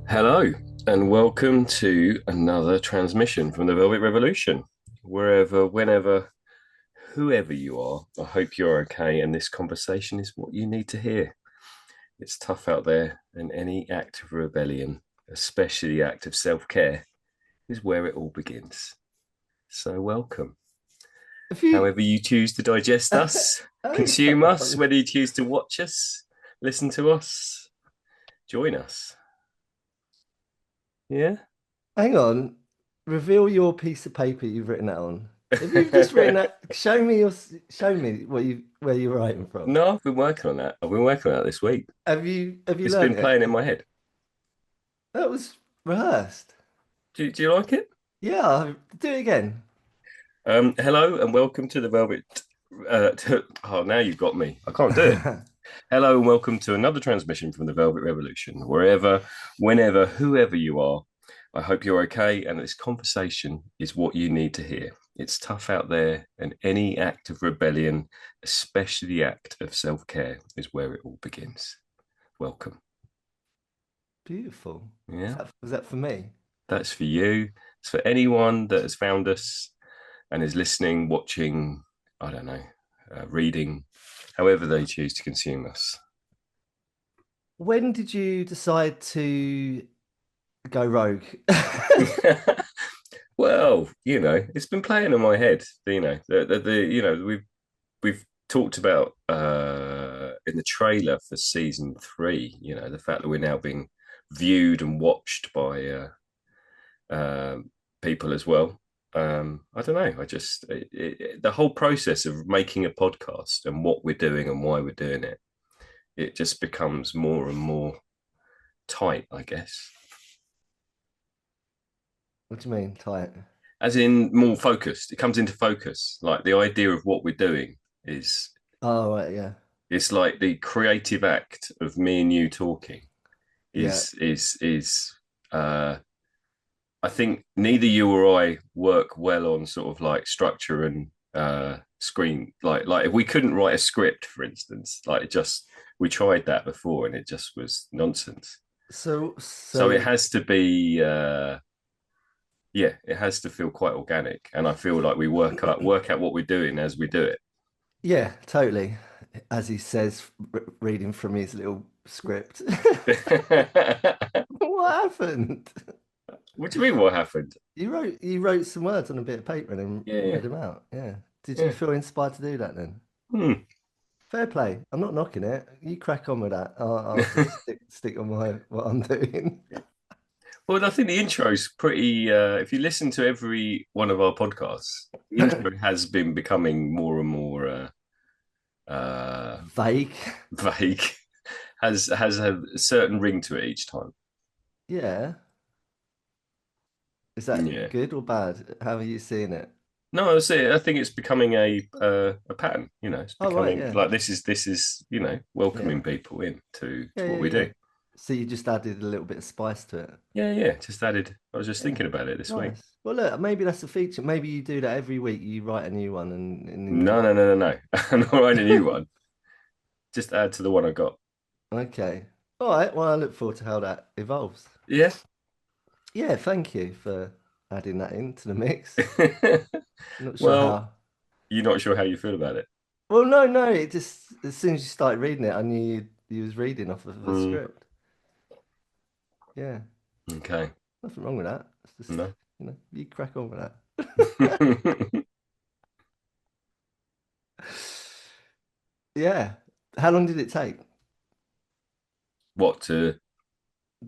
Hello, and welcome to another transmission from the Velvet Revolution. Wherever, whenever, whoever you are, I hope you're okay, and this conversation is what you need to hear. It's tough out there, and any act of rebellion, especially the act of self care, is where it all begins. So, welcome. If you, However, you choose to digest us, hang consume us, on, whether you choose to watch us, listen to us, join us. Yeah. hang on, reveal your piece of paper you've written that on. If you've just written that, show me where you're writing from. No, I've been working on that. I've been working on that this week. Have you It's learnt been it? playing in my head. That was rehearsed. Do you like it? Yeah, do it again. Hello and welcome to the Velvet. Oh, now you've got me. I can't do it. Hello and welcome to another transmission from the Velvet Revolution. Wherever, whenever, whoever you are, I hope you're okay. And this conversation is what you need to hear. It's tough out there, and any act of rebellion, especially the act of self care, is where it all begins. Welcome. Beautiful. Yeah. Was that for me? That's for you. It's for anyone that has found us and is listening, watching, I don't know, reading, however they choose to consume us. When did you decide to go rogue? Well, it's been playing in my head. We've talked about in the trailer for season three. The fact that we're now being viewed and watched by people as well. I don't know. The whole process of making a podcast and what we're doing and why we're doing it, it just becomes more and more tight, I guess. What do you mean, tight? As in more focused. It comes into focus. Like the idea of what we're doing is Oh, right, yeah. it's like the creative act of me and you talking Yeah. is I think neither you or I work well on sort of like structure and screen. Like if we couldn't write a script, for instance, like it just we tried that before and it just was nonsense. So, So it so has to be yeah, it has to feel quite organic. And I feel like we work out what we're doing as we do it. Yeah, totally. As he says, reading from his little script. What happened? What do you mean what happened? You wrote some words on a bit of paper and then Yeah, yeah, read them out. Yeah. Did you yeah. feel inspired to do that then? Hmm. Fair play. I'm not knocking it. You crack on with that. I'll just stick on my what I'm doing. Well, I think the intro's pretty. If you listen to every one of our podcasts, the intro has been becoming more and more Vague. vague. Has a certain ring to it each time. Yeah. Is that Yeah. good or bad? How are you seeing it? No, I see. I think it's becoming a pattern. It's Oh, right. becoming Yeah. like this is Yeah. welcoming people in Yeah. to what Yeah. we Yeah. do. So you just added a little bit of spice to it. Yeah, yeah. Just added. I was just Yeah. thinking about it this week. Nice. Well, look, maybe that's a feature. Maybe you do that every week. You write a new one and then No, no, no, no, no. I'm not writing a new one. Just add to the one I got. okay. All right. Well, I look forward to how that evolves. Yeah. Yeah, thank you for adding that into the mix. Not sure Well, how. you're not sure how you feel about it. Well, no, no. It just as soon as you started reading it, I knew you was reading off of a Mm, script. Yeah, okay. nothing wrong with that. It's just No. you crack on with that. Yeah. How long did it take What to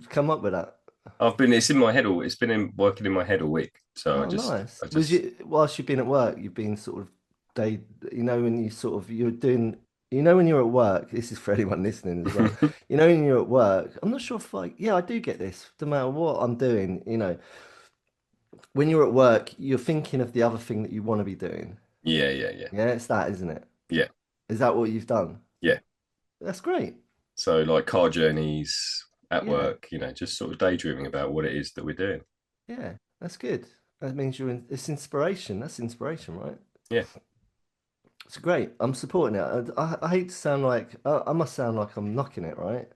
to come up with that? it's in my head it's been working in my head all week. So Oh, nice. I Was just you whilst you've been at work, you've been sort of day, when you sort of you're doing, when you're at work, this is for anyone listening as well. When you're at work, I'm not sure if yeah, I do get this. No matter what I'm doing, when you're at work, you're thinking of the other thing that you want to be doing. yeah, yeah, yeah. Yeah, it's that, isn't it? Yeah. Is that what you've done? Yeah. That's great. So like car journeys at Yeah, work, just sort of daydreaming about what it is that we're doing. yeah, that's good. That means it's inspiration. That's inspiration, right? Yeah. It's great. I'm supporting it. I hate to sound like I must sound like I'm knocking it, right?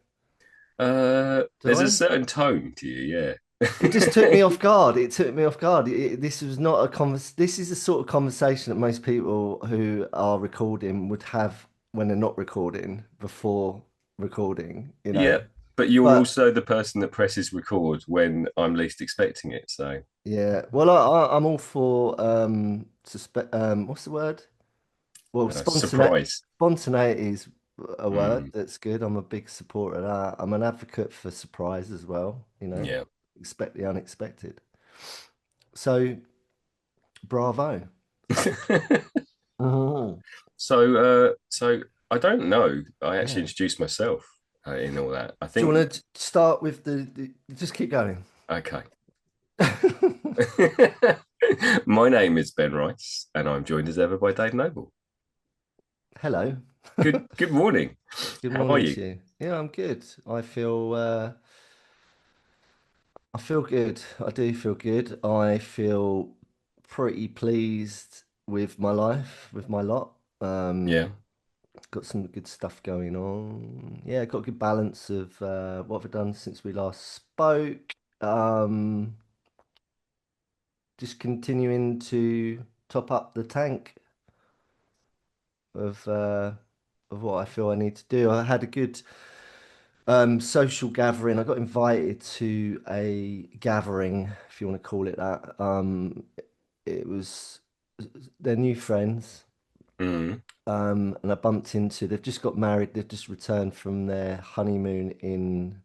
Do There's a I? certain tone to you, It just took me yeah. off guard. It took me off guard. This was not a This is the sort of conversation that most people who are recording would have when they're not recording before recording, you know. Yeah, but you're But also the person that presses record when I'm least expecting it. So, yeah, well, I'm all for what's the word? Well, surprise. spontaneity is a word Mm, that's good. I'm a big supporter of that. I'm an advocate for surprise as well, you know. yeah. Expect the unexpected. So, bravo. Mhm. so I don't know. I actually Yeah. introduced myself in all that. I Do you think want to start with just keep going? okay. My name is Ben Rice, and I'm joined as ever by Dave Noble. Hello. Good morning. Good How are morning you? to you. Yeah, I'm good. I feel good. I do feel good. I feel pretty pleased with my life, with my lot. Yeah. Got some good stuff going on. Yeah, got a good balance of what have I done since we last spoke. Um, just continuing to top up the tank of uh, of what I feel I need to do. I had a good social gathering. I got invited to a gathering, if you want to call it that. It was they're new friends, Mm, and I bumped into. They've just got married. They've just returned from their honeymoon in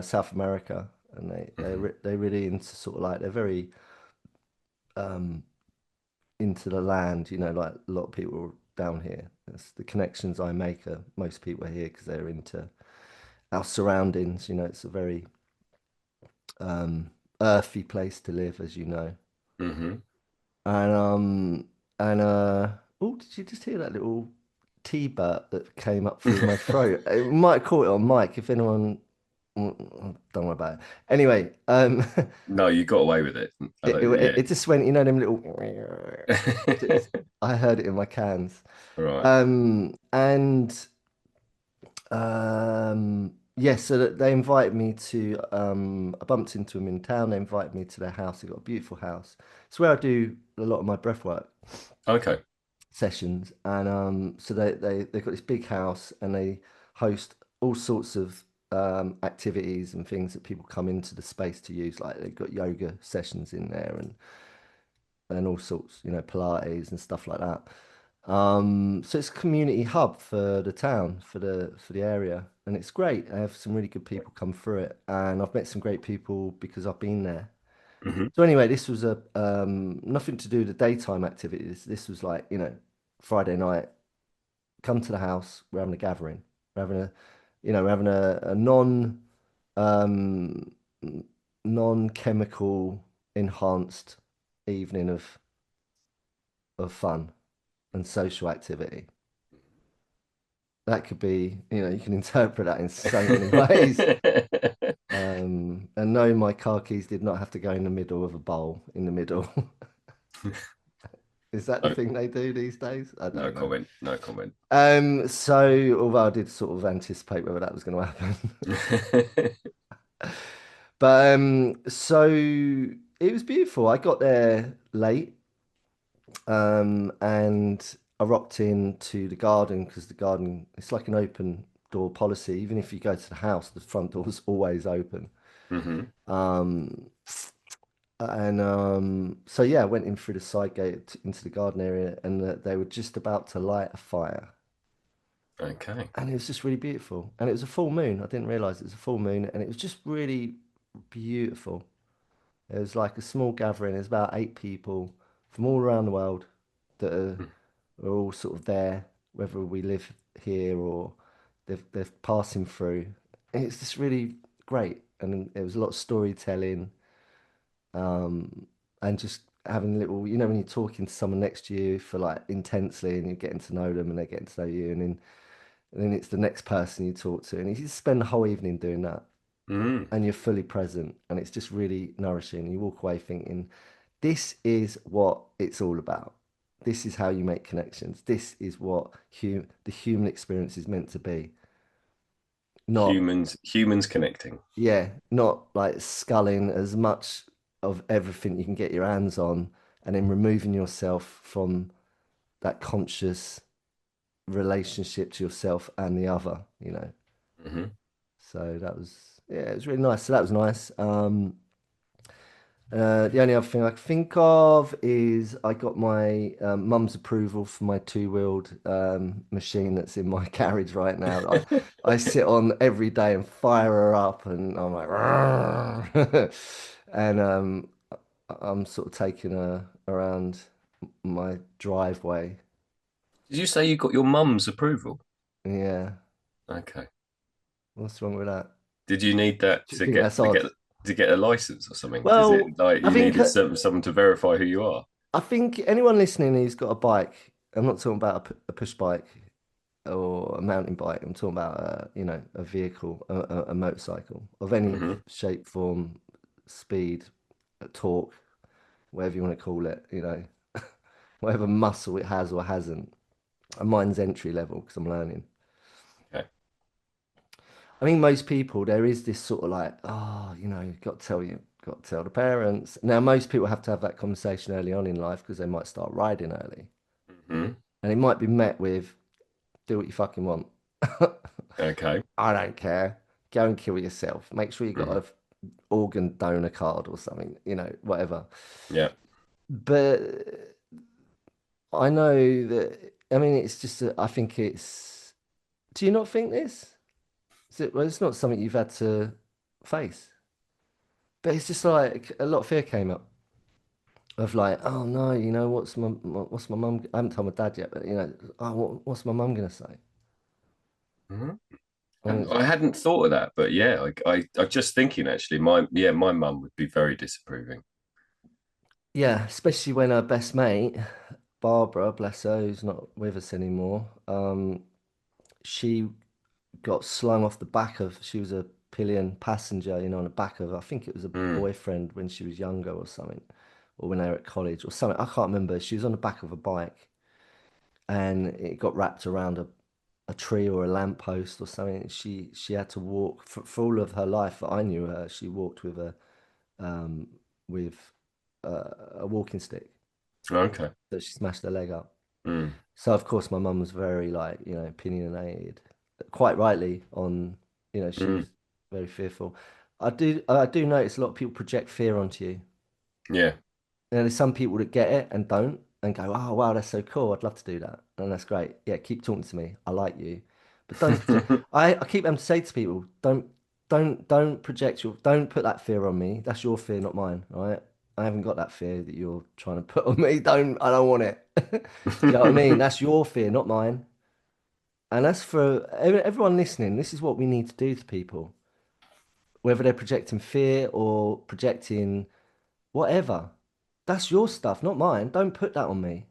South America, and mhm, they're really into sort of like they're very um, into the land. You know, like a lot of people down here. It's the connections I make are most people are here because they're into our surroundings. You know, it's a very um, earthy place to live, as you know. mhm. And and oh, did you just hear that little T-burp that came up through my throat? It might have caught it on mic if anyone. Don't worry about it. Anyway, No, you got away with it. it just went, you know, them little. Yeah. I heard it in my cans. Right. And yeah, so that they invited me to I bumped into them in town. They invited me to their house. They've got a beautiful house. It's where I do a lot of my breath work Okay. sessions. And so they've got this big house and they host all sorts of activities and things that people come into the space to use. Like they've got yoga sessions in there and all sorts, you know, Pilates and stuff like that. So it's a community hub for the town, for the area, and it's great. I have some really good people come through it, and I've met some great people because I've been there. Hmm. So anyway, this was a nothing to do with the daytime activities. This was like, you know, Friday night, come to the house, we're having a gathering. We're having a, you know, we're having a um non-chemical enhanced evening of fun and social activity. That could be, you know, you can interpret that in so many ways. And no, my car keys did not have to go in the middle of a bowl in the middle. Is that the No, thing they do these days? I no don't know. comment. No comment. So although I did sort of anticipate whether that was going to happen, but so it was beautiful. I got there late, and I rocked into the garden because the garden it's like an open door policy. Even if you go to the house, the front door's always open. Hmm. Um, and so yeah, I went in through the side gate into the garden area, and they were just about to light a fire, Okay. and it was just really beautiful. And it was a full moon. I didn't realize it was a full moon, and it was just really beautiful. It was like a small gathering. There's about 8 people from all around the world that are all sort of there, whether we live here or they're passing through. And it's just really great, and there was a lot of storytelling. um, and just having a little, you know, when you're talking to someone next to you for like intensely and you're getting to know them and they're getting to know you, and then it's the next person you talk to, and you just spend the whole evening doing that, Mm. and you're fully present, and it's just really nourishing. You walk away thinking, this is what it's all about. This is how you make connections. This is what the human experience is meant to be. not, humans connecting. yeah, not like sculling as much of everything you can get your hands on and then removing yourself from that conscious relationship to yourself and the other, you know. Hmm. So that was, yeah, it was really nice. So that was nice. The only other thing I can think of is I got my mum's approval for my two-wheeled machine that's in my garage right now. I sit on every day and fire her up, and I'm like, "Rrrr." And I'm sort of taking her around my driveway. Did you say you got your mum's approval? Yeah, Okay. what's wrong with that? Did you need that Do you think that's odd? to get a license or something? Does it Well, like I you think needed someone to verify who you are? I think anyone listening who's got a bike, I'm not talking about a push bike or a mountain bike. I'm talking about you know, a vehicle, a motorcycle of any Hmm. shape, form, speed, torque, whatever you want to call it. You know, whatever muscle it has or hasn't. And mine's entry level because I'm learning. Okay. I think most people there is this sort of like, oh, you know, got to tell the parents. Now, most people have to have that conversation early on in life because they might start riding early, Hmm. and it might be met with, "Do what you fucking want." Okay. I don't care. Go and kill yourself. Make sure you got Hmm. a organ donor card or something, you know, whatever. Yeah. But I know that, I mean, it's just, I think it's, do you not think this? Well, it's not something you've had to face, but it's just like a lot of fear came up of like, oh no, you know, what's my mum? I haven't told my dad yet, but you know, oh, what's my mum gonna say? Hmm. And I hadn't thought of that, but yeah, I just thinking actually, my mum would be very disapproving. yeah, especially when her best mate, Barbara, bless her, who's not with us anymore, she got slung off the back of, she was a pillion passenger, you know, on the back of, I think it was a Mm. boyfriend when she was younger or something, or when they were at college or something. I can't remember. She was on the back of a bike and it got wrapped around a tree or a lamppost or something. She had to walk for all of her life that I knew her. She walked um, with a walking stick. Okay. So she smashed her leg up. Mm. So of course my mum was very like, you know, opinionated, quite rightly on, you know, she was Mm. very fearful. I do notice a lot of people project fear onto you. Yeah. And there's some people that get it and don't and go, oh wow, that's so cool. I'd love to do that. And that's great. Yeah, keep talking to me. I like you. But don't project. I keep having to say to people, don't project don't put that fear on me. That's your fear, not mine. All right. I haven't got that fear that you're trying to put on me. I don't want it. Do you know what I mean? That's your fear, not mine. And that's for everyone listening. This is what we need to do to people, whether they're projecting fear or projecting whatever. That's your stuff, not mine. Don't put that on me.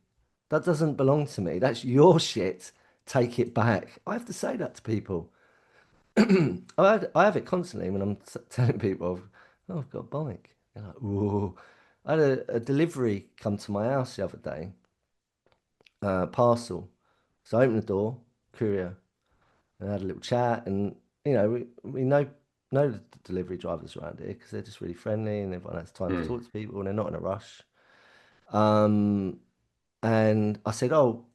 That doesn't belong to me. That's your shit. Take it back. I have to say that to people. I have it constantly when I'm telling people, oh, I've got a bike. They're like, whoa. I had a delivery come to my house the other day, parcel. So I opened the door, courier, and had a little chat. And, you know, we know the delivery drivers around here because they're just really friendly and everyone has time to Mm. talk to people and they're not in a rush. Um, and I said, oh,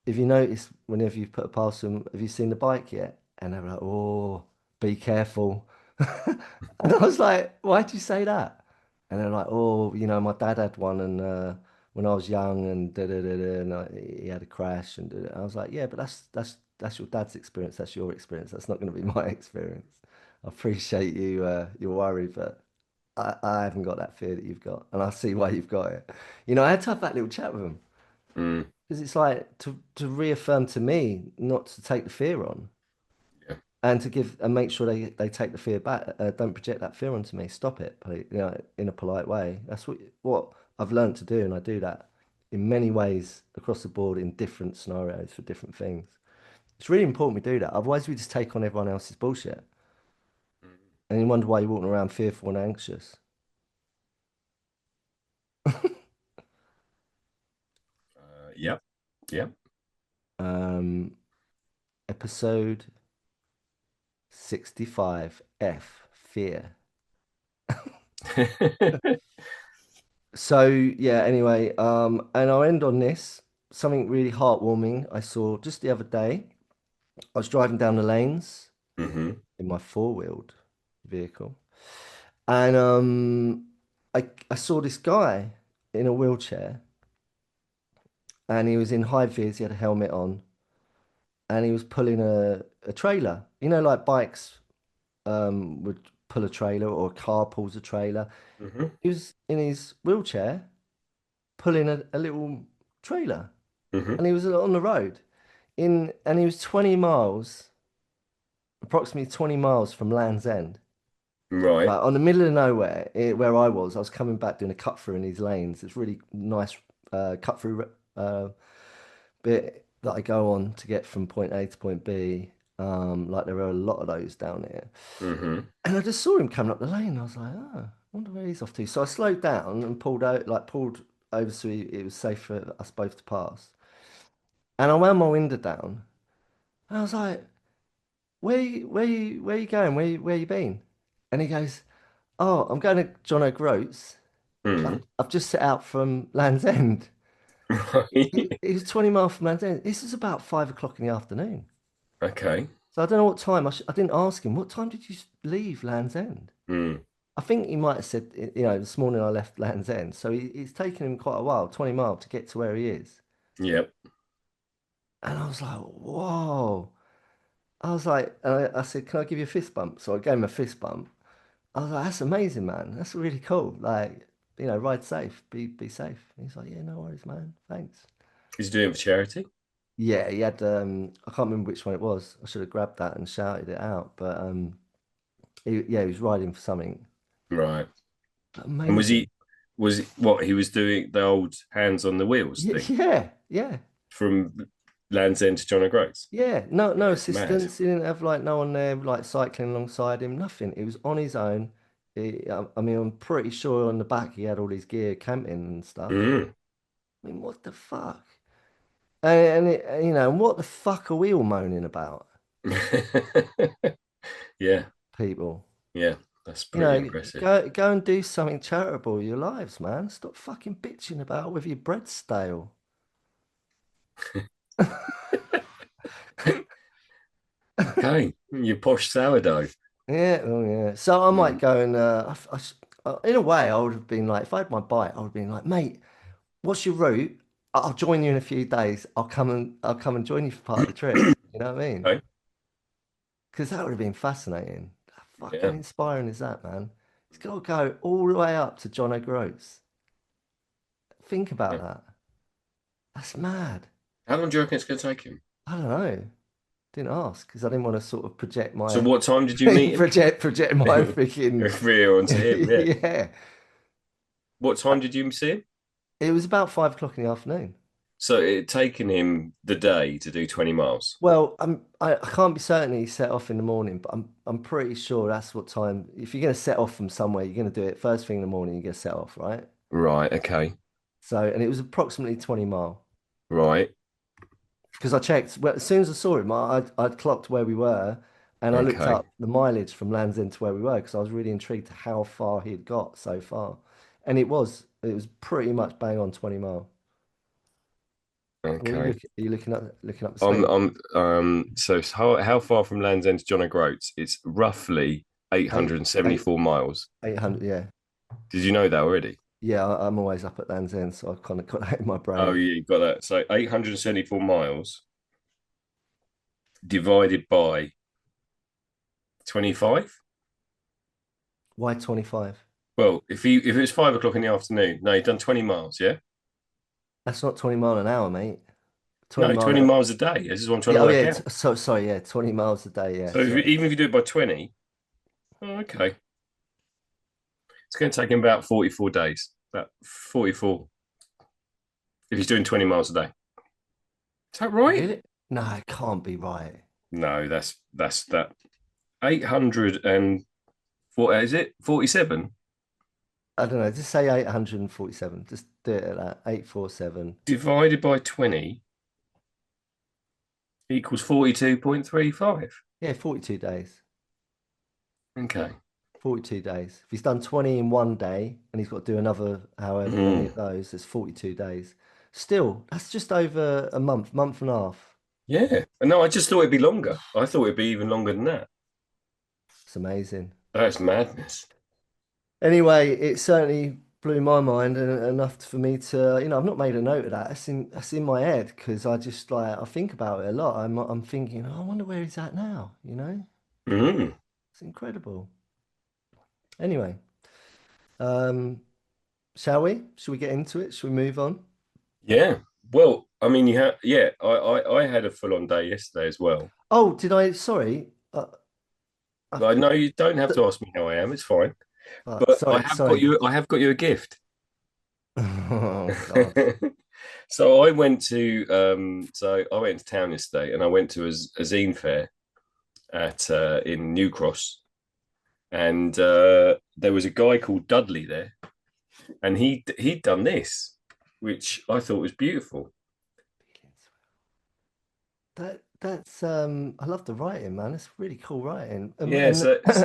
have you noticed whenever you've put a parcel, have you seen the bike yet? And they were like, oh, be careful. And I was like, why'd you say that? And they're like, oh, you know, my dad had one and when I was young and da da da da, and he had a crash and da, da. I was like, yeah, but that's your dad's experience. That's your experience. That's not going to be my experience. I appreciate you your worry, but I haven't got that fear that you've got, and I see why you've got it. You know, I had to have that little chat with him Mm. because it's like to reaffirm to me not to take the fear on Yeah. and to give and make sure they take the fear back. Don't project that fear onto me. Stop it, please, you know, in a polite way. That's what I've learned to do, and I do that in many ways across the board in different scenarios for different things. It's really important we do that. Otherwise, we just take on everyone else's bullshit, and you wonder why you're walking around fearful and anxious. Yep. Yep. Um, episode 65 F, fear. So yeah, anyway, and I'll end on this. Something really heartwarming I saw just the other day. I was driving down the lanes Hmm. in my four-wheeled vehicle, and I saw this guy in a wheelchair, and he was in high vis. He had a helmet on, and he was pulling a trailer. You know, like bikes would pull a trailer, or a car pulls a trailer. Hmm. He was in his wheelchair pulling a little trailer, Hmm. and he was on the road and he was 20 miles, approximately 20 miles from Land's End. Right. Like on the middle of nowhere, where I was coming back doing a cut through in these lanes. It's really nice cut through bit that I go on to get from point A to point B. Like there are a lot of those down here. Hmm. And I just saw him coming up the lane. I was like, oh, I wonder where he's off to. So I slowed down and pulled over so it was safe for us both to pass. And I wound my window down. And I was like, where you going? Where you been? And he goes, oh, I'm going to John O'Groats. Mm. I've just set out from Land's End. Right. It was 20 miles from Land's End. This is about 5 o'clock in the afternoon. Okay. So I don't know what time. I didn't ask him, what time did you leave Land's End? Mm. I think he might have said, this morning I left Land's End. So it's taken him quite a while, 20 miles to get to where he is. Yep. And I was like, whoa. I was like, I said, can I give you a fist bump? So I gave him a fist bump. I was like, that's amazing, man. That's really cool. Like, ride safe, be safe. He's like, yeah, no worries, man. Thanks. He's doing it for charity. Yeah, he had I can't remember which one it was. I should have grabbed that and shouted it out. But he was riding for something. Right. And Amazing. was it what he was doing the old hands on the wheels Yeah, thing yeah, yeah. from Land's End to John O'Groats? Yeah. No That's mad. assistance. He didn't have like no one there like cycling alongside him, nothing. He was on his own. I mean, I'm pretty sure on the back he had all his gear camping and stuff. Mm. I mean, what the fuck? And what the fuck are we all moaning about, Yeah. people? Yeah. That's pretty impressive. Go and do something charitable with your lives, man. Stop fucking bitching about whether your bread's stale. Okay. You posh sourdough. Yeah, oh yeah. So I might Mm. go and in a way, I would have been like, if I had my bike, I would have been like, mate, what's your route? I'll join you in a few days. I'll come and join you for part of the trip. You know what I mean? Okay. Because that would have been fascinating. How fucking Yeah. inspiring is that, man? It's got to go all the way up to John O'Groats. Think about Yeah. that. That's mad. How long do you reckon it's going to take him? I don't know. Didn't ask because I didn't want to sort of project So my what time did you meet him? project my freaking Rear onto him, yeah. yeah. What time did you see him? It was about 5 o'clock in the afternoon. So it had taken him the day to do 20 miles. Well, I can't be certain he set off in the morning, but I'm pretty sure that's what time. If you're gonna set off from somewhere, you're gonna do it first thing in the morning. You're gonna set off, right? Right, okay. So, and it was approximately 20 mile Right, because I checked. Well, as soon as I saw him, I'd clocked where we were, and I looked okay. up the mileage from Land's End to where we were because I was really intrigued to how far he'd got so far, and it was pretty much bang on 20 mile. What Okay. are you looking up the I'm same I'm so how far from Land's End to John O'Groats? It's roughly eight eight 874 miles. 800? Yeah. Did you know that already? Yeah, I'm always up at Land's End, so I've kind of got that in my Oh, brain. yeah, you got that. So 874 miles divided by 25. Why 25? Well, if it was 5 o'clock in the afternoon, no, you've done 20 miles, yeah? That's not 20 mile an hour, mate. 20 No, mile 20 an miles a day. This is what I'm trying Yeah, to oh work yeah, out. so sorry, yeah, 20 miles a day, yeah, So sorry. even if you do it by 20, oh, okay. It's going to take him about 44 days. About 44 if he's doing 20 miles a day. Is that right? Really? No, it can't be right. No, that's that 800 and what is it? 47 I don't know, just say 847. Just do it at that. 847. divided by 20 equals 42.35. Yeah, 42 days. Okay. 42 days. If he's done 20 in one day and he's got to do another however many Mm. of those, it's 42 days. Still, that's just over a month, month and a half. Yeah. No, I just thought it'd be longer. I thought it'd be even longer than that. It's amazing. That's madness. Anyway, it certainly blew my mind and enough for me to, I've not made a note of that. That's in my head because I just like I think about it a lot. I'm thinking, oh, I wonder where he's at now, you know? Mm. It's incredible. Anyway, um, shall we? Should we get into it? Should we move on? Yeah. Well, I mean, you have, yeah, I had a full on day yesterday as well. Oh, did I? Sorry. I, I know you don't have to ask me how I am. It's fine. But sorry, sorry. I have got you a gift. Oh God. So I went to town yesterday and I went to a zine fair at in New Cross, and there was a guy called Dudley there, and he'd done this, which I thought was beautiful. That's I love the writing, man. It's really cool writing. Yeah,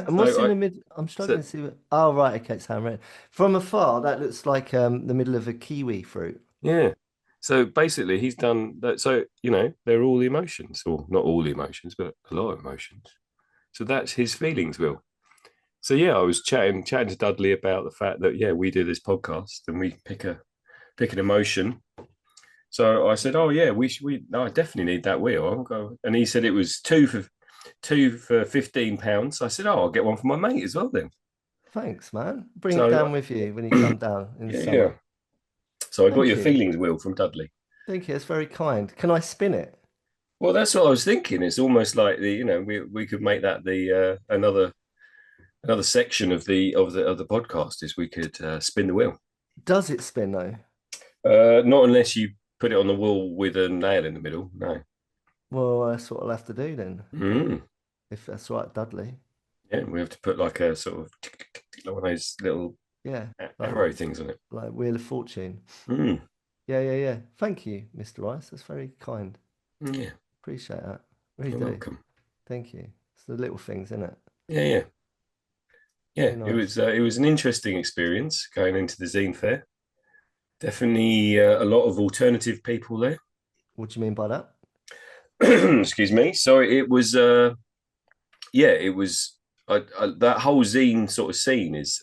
And what's in the mid? I'm so struggling to see what. Oh right, okay, it's handwritten. From afar, that looks like the middle of a kiwi fruit. yeah. So basically, he's done that. So they're all emotions, or not all emotions, but a lot of emotions. So that's his feelings, Will. So yeah, I was chatting to Dudley about the fact that yeah, we do this podcast and we pick an emotion. So I said, oh yeah, we no, I definitely need that wheel. I'll go. And he said it was two for £15. I said, oh, I'll get one for my mate as well then. Thanks, man. Bring it So down with you when you come down in the yeah, yeah. summer. So I got Thank your you. feelings wheel from Dudley. Thank you. It's very kind. Can I spin it? Well, that's what I was thinking. It's almost like we could make that the another section of the podcast is we could spin the wheel. Does it spin though? Not unless you put it on the wall with a nail in the middle. No. Well, that's what I'll have to do then, Mm. if that's right, Dudley. Yeah, we have to put like a sort of like one of those little Yeah, like arrow things on it. like Wheel of Fortune. Mm. Yeah, yeah, yeah. Thank you, Mr. Rice. That's very kind. Yeah, Appreciate that. Really you're do. welcome. Thank you. It's the little things, isn't it? Yeah, yeah, yeah. Very It nice. was it was an interesting experience going into the zine fair. Definitely a lot of alternative people there. What do you mean by that? Excuse me. So it was yeah, it was that whole zine sort of scene is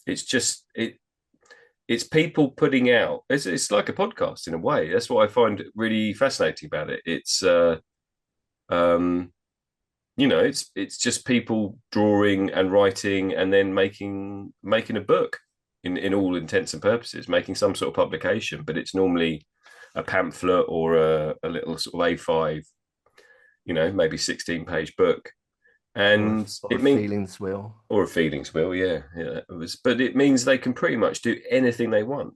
it's just it's people putting out it's like a podcast in a way. That's what I find really fascinating about it. It's um it's just people drawing and writing and then making a book in all intents and purposes, making some sort of publication, but it's normally a pamphlet or a little sort of A5, maybe 16-page book. And Or a it means feelings wheel? or a feelings wheel, yeah, yeah. But it means they can pretty much do anything they want.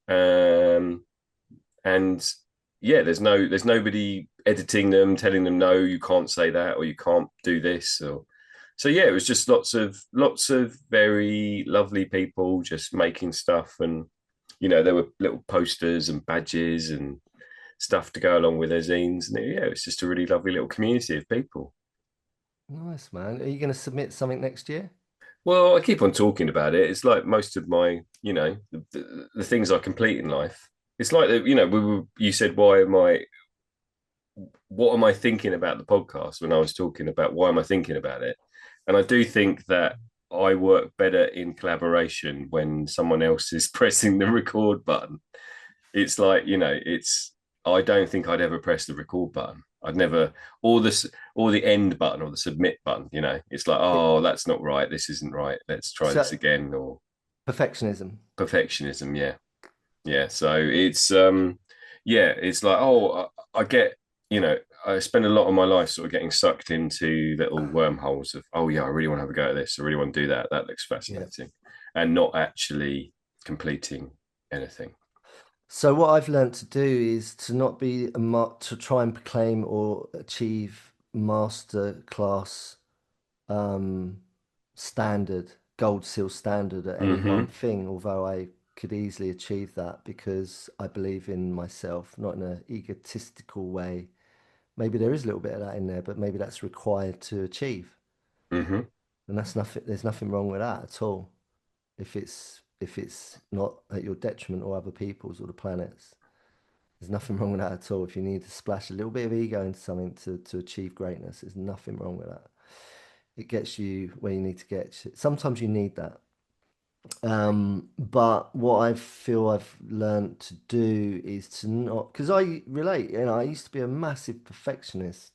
Um, and yeah, there's nobody editing them, telling them no, you can't say that or you can't do this. Or so yeah, it was just lots of very lovely people just making stuff, and there were little posters and badges and stuff to go along with their zines, and yeah, it's just a really lovely little community of people. Nice, man. Are you going to submit something next year? Well, I keep on talking about it. It's like most of my, the things I complete in life. It's like you said, what am I thinking about the podcast when I was talking about why am I thinking about it? And I do think that I work better in collaboration when someone else is pressing the record button. It's like, I don't think I'd ever press the record button. I'd never, or the end button or the submit button, it's like, It, oh, that's not right. This isn't right. Let's try this so, again. Or perfectionism. perfectionism. Yeah. Yeah. So yeah, it's like, oh, I get, I spend a lot of my life sort of getting sucked into little wormholes of, oh yeah, I really want to have a go at this. I really want to do that. That looks Yeah. fascinating. And not actually completing anything. So what I've learned to do is to not be to try and proclaim or achieve master class um, standard, gold seal standard at any one Mm-hmm. thing, although I could easily achieve that because I believe in myself, not in an egotistical way. Maybe there is a little bit of that in there, but maybe that's required to achieve. Hmm. And that's nothing, there's nothing wrong with that at all. If it's not at your detriment or other people's or the planet's. There's nothing wrong with that at all. If you need to splash a little bit of ego into something to achieve greatness, there's nothing wrong with that. It gets you where you need to get. Sometimes you need that. But what I feel I've learned to do is to not, because I relate, I used to be a massive perfectionist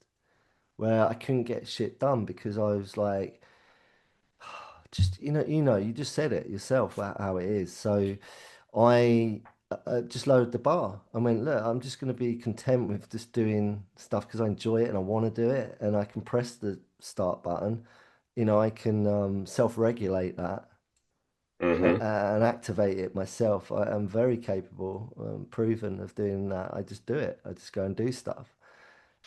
where I couldn't get shit done because I was like, just, you just said it yourself how it is. So I just lowered the bar. I went, look, I'm just going to be content with just doing stuff because I enjoy it and I want to do it. And I can press the start button. I can self-regulate that Hmm. and activate it myself. I am very capable, proven of doing that. I just do it. I just go and do stuff.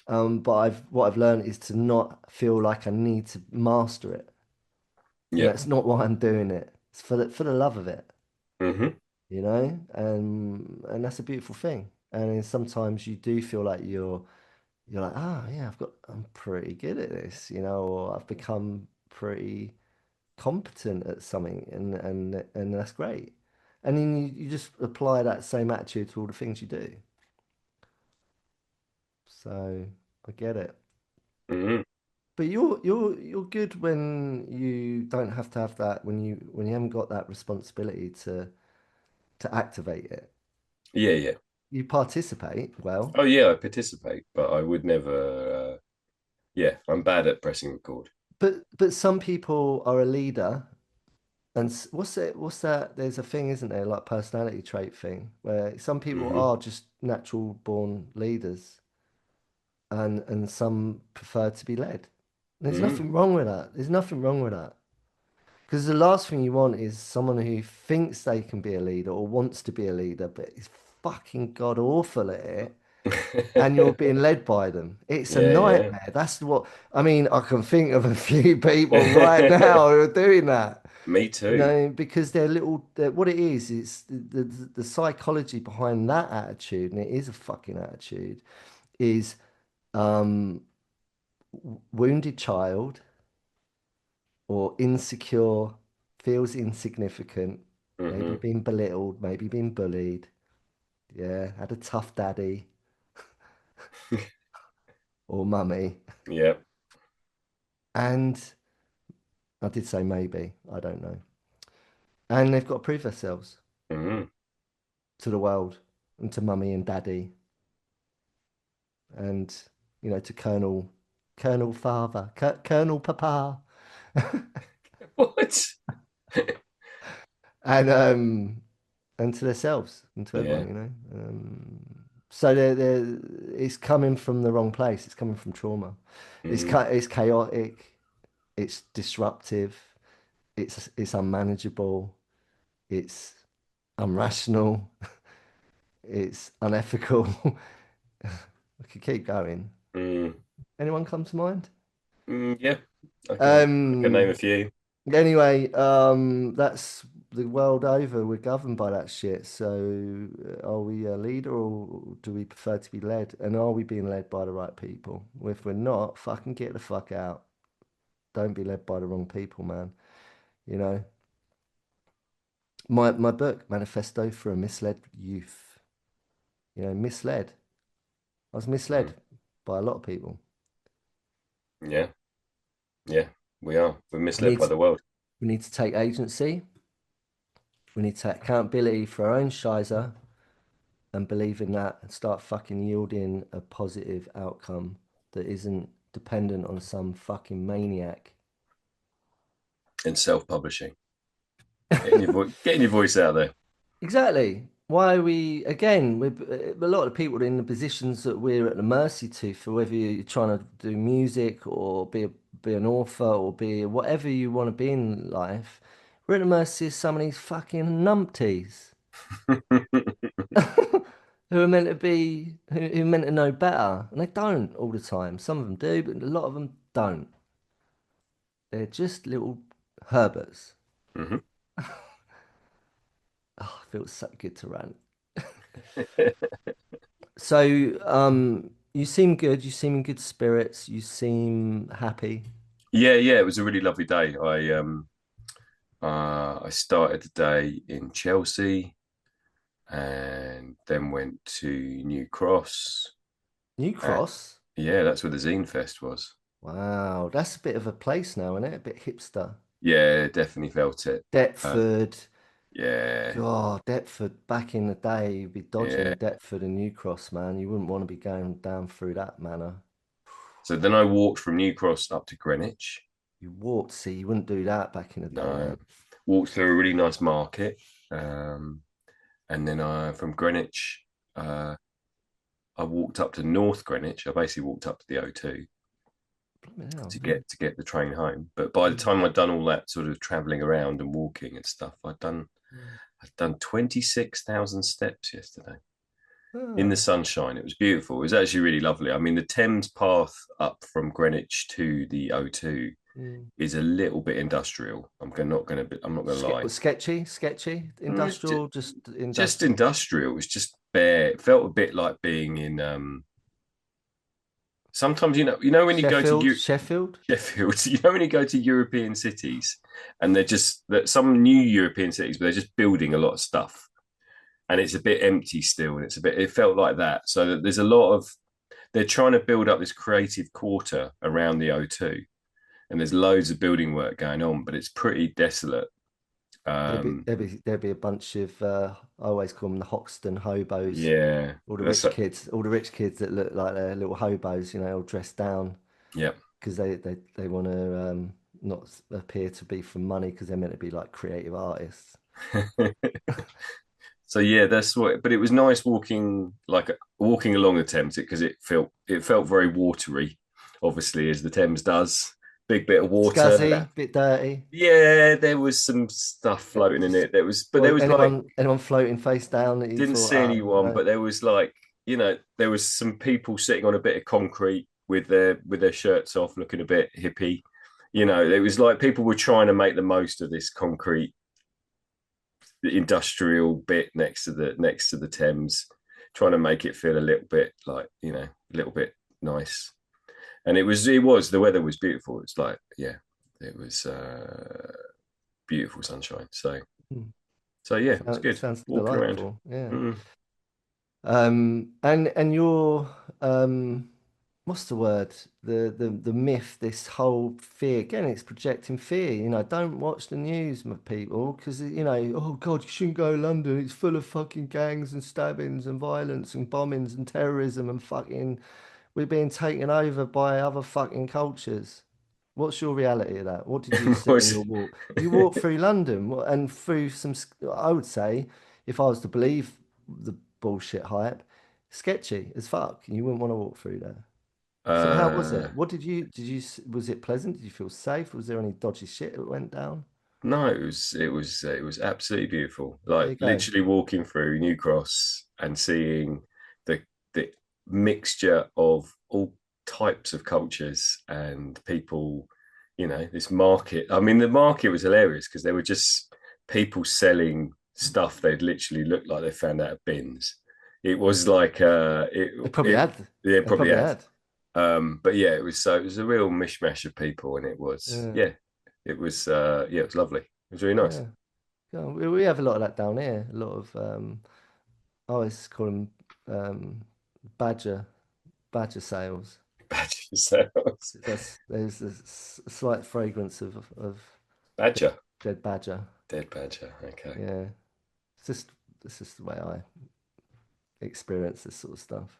But what I've learned is to not feel like I need to master it. Yeah. It's not why I'm doing it. It's for the love of it. Hmm. And that's a beautiful thing. And then sometimes you do feel like you're like, yeah, I'm pretty good at this, or I've become pretty competent at something, and that's great. And then you just apply that same attitude to all the things you do. So I get it. Hmm. But you're good when you don't have to have that, when you haven't got that responsibility to activate it. Yeah, yeah. You participate well. Oh, yeah, I participate, but I would never. Yeah, I'm bad at pressing record. But some people are a leader, and what's it? What's that? There's a thing, isn't there? Like personality trait thing, where some people Hmm. are just natural born leaders, and some prefer to be led. There's Hmm. nothing wrong with that. There's nothing wrong with that. Because the last thing you want is someone who thinks they can be a leader or wants to be a leader, but is fucking god awful at it, and you're being led by them. It's a Yeah, nightmare. That's what I mean. I can think of a few people right yeah. now who are doing that. Me too. Because what it is, it's the psychology behind that attitude, and it is a fucking attitude, is um, wounded child or insecure, feels insignificant, maybe Hmm. being belittled, maybe being bullied. Yeah, had a tough daddy or mummy. Yeah. And I did say maybe, I don't know. And they've got to prove themselves Hmm. to the world and to mummy and daddy and, to Colonel Father, Colonel Papa, What? and to themselves and to Yeah. everyone. So it's coming from the wrong place. It's coming from trauma. Hmm. It's chaotic. It's disruptive. It's unmanageable. It's unrational. It's unethical. I could keep going. Mm. Anyone come to mind? Yeah. I can name a Um, few. Anyway, that's the world over. We're governed by that shit. So, are we a leader or do we prefer to be led? And are we being led by the right people? If we're not, fucking get the fuck out. Don't be led by the wrong people, man. You know, my book, Manifesto for a Misled Youth. Misled. I was Mm. misled by a lot of people. Yeah. Yeah. We are. We're We misled need by to, the world. we need to take agency. We need to take accountability for our own shizer and believe in that and start fucking yielding a positive outcome that isn't dependent on some fucking maniac. And self-publishing. Getting your voice out there. Exactly. Why are we, again, with a lot of people in the positions that we're at the mercy to for whether you're trying to do music or be an author or be whatever you want to be in life, we're at the mercy of some of these fucking numpties who are meant to be, who are meant to know better. And they don't all the time. Some of them do, but a lot of them don't. They're just little Herberts. Hmm. Oh, it feels so good to rant. So, you seem good. You seem in good spirits. You seem happy. Yeah, it was a really lovely day. I started the day in Chelsea and then went to New Cross. New Uh, Cross. yeah, that's where the Zine Fest was. Wow, that's a bit of a place now, isn't it? A bit hipster. Yeah, definitely felt it. Uh, Deptford. yeah, God, Deptford back in the day, you'd be yeah. dodging Deptford and New Cross, man. You wouldn't want to be going down through that manner. So then I walked from New Cross up to Greenwich. You walked, see, you wouldn't do that back in the day, No, mate. walked through a really nice market. And then from Greenwich, uh, I walked up to North Greenwich. I basically walked up to the O2 Blimey hell, to yeah. get the train home. But by the Mm. time I'd done all that sort of traveling around and walking and stuff, Mm. I'd done 26,000 steps yesterday in the Ah, sunshine. It was beautiful. It was actually really lovely. I mean, the Thames path up from Greenwich to the O2 mm. is a little bit industrial. I'm not going to lie. Sketchy, Mm, industrial, just just industrial. industrial. It was just bare. It felt a bit like being in. Sometimes when you go to Sheffield. Sheffield, when you go to European cities, and they're just that some new European cities, but they're just building a lot of stuff, and it's a bit empty still, and it's a bit. It felt like that. So that there's a lot of they're trying to build up this creative quarter around the O2, and there's loads of building work going on, but it's pretty desolate. Um, There'd be a bunch of I always call them the Hoxton hobos, yeah, that's all the rich kids that look like they're little hobos, all dressed down yeah. because they want to not appear to be from money because they're meant to be like creative artists. So yeah, that's what. But it was nice walking along the Thames because it felt very watery, obviously as the Thames does. Big bit of water. Scuzzy, bit dirty. Yeah, there was some stuff floating in it. There Or was like anyone floating face down that you didn't thought, see oh anyone, no, but there was there was some people sitting on a bit of concrete with their shirts off, looking a bit hippie. It was like people were trying to make the most of this concrete the industrial bit next to the Thames, trying to make it feel a little bit like a little bit nice. And it was the weather was beautiful. It's like it was beautiful sunshine. Hmm. So yeah, it was good Sounds walking around. delightful. Yeah. Mm. And your what's the word? The myth, this whole fear. Again, it's projecting fear. Don't watch the news, my people, because oh God, you shouldn't go to London. It's full of fucking gangs and stabbings and violence and bombings and terrorism and fucking we're being taken over by other fucking cultures. What's your reality of that? What did you see on your walk? You walked through London and through I would say, if I was to believe the bullshit hype, sketchy as fuck. You wouldn't want to walk through there. So how was uh, it? What was it pleasant? Did you feel safe? Was there any dodgy shit that went down? No, it was absolutely beautiful. There Like you go. literally walking through New Cross and seeing the mixture of all types of cultures and people, this market. I mean, the market was hilarious because there were just people selling stuff they'd literally looked like they found out of bins. It was like They probably it had. yeah, They probably probably had. had. But yeah, it was a real mishmash of people, and Yeah. it was lovely. It was really nice. Yeah. Yeah, we have a lot of that down here. A lot of I always call them um, badger badger sales. Badger sales. There's a slight fragrance of dead, Badger. dead badger. Dead badger. Okay. Yeah, it's just it's just the way I experience this sort of stuff.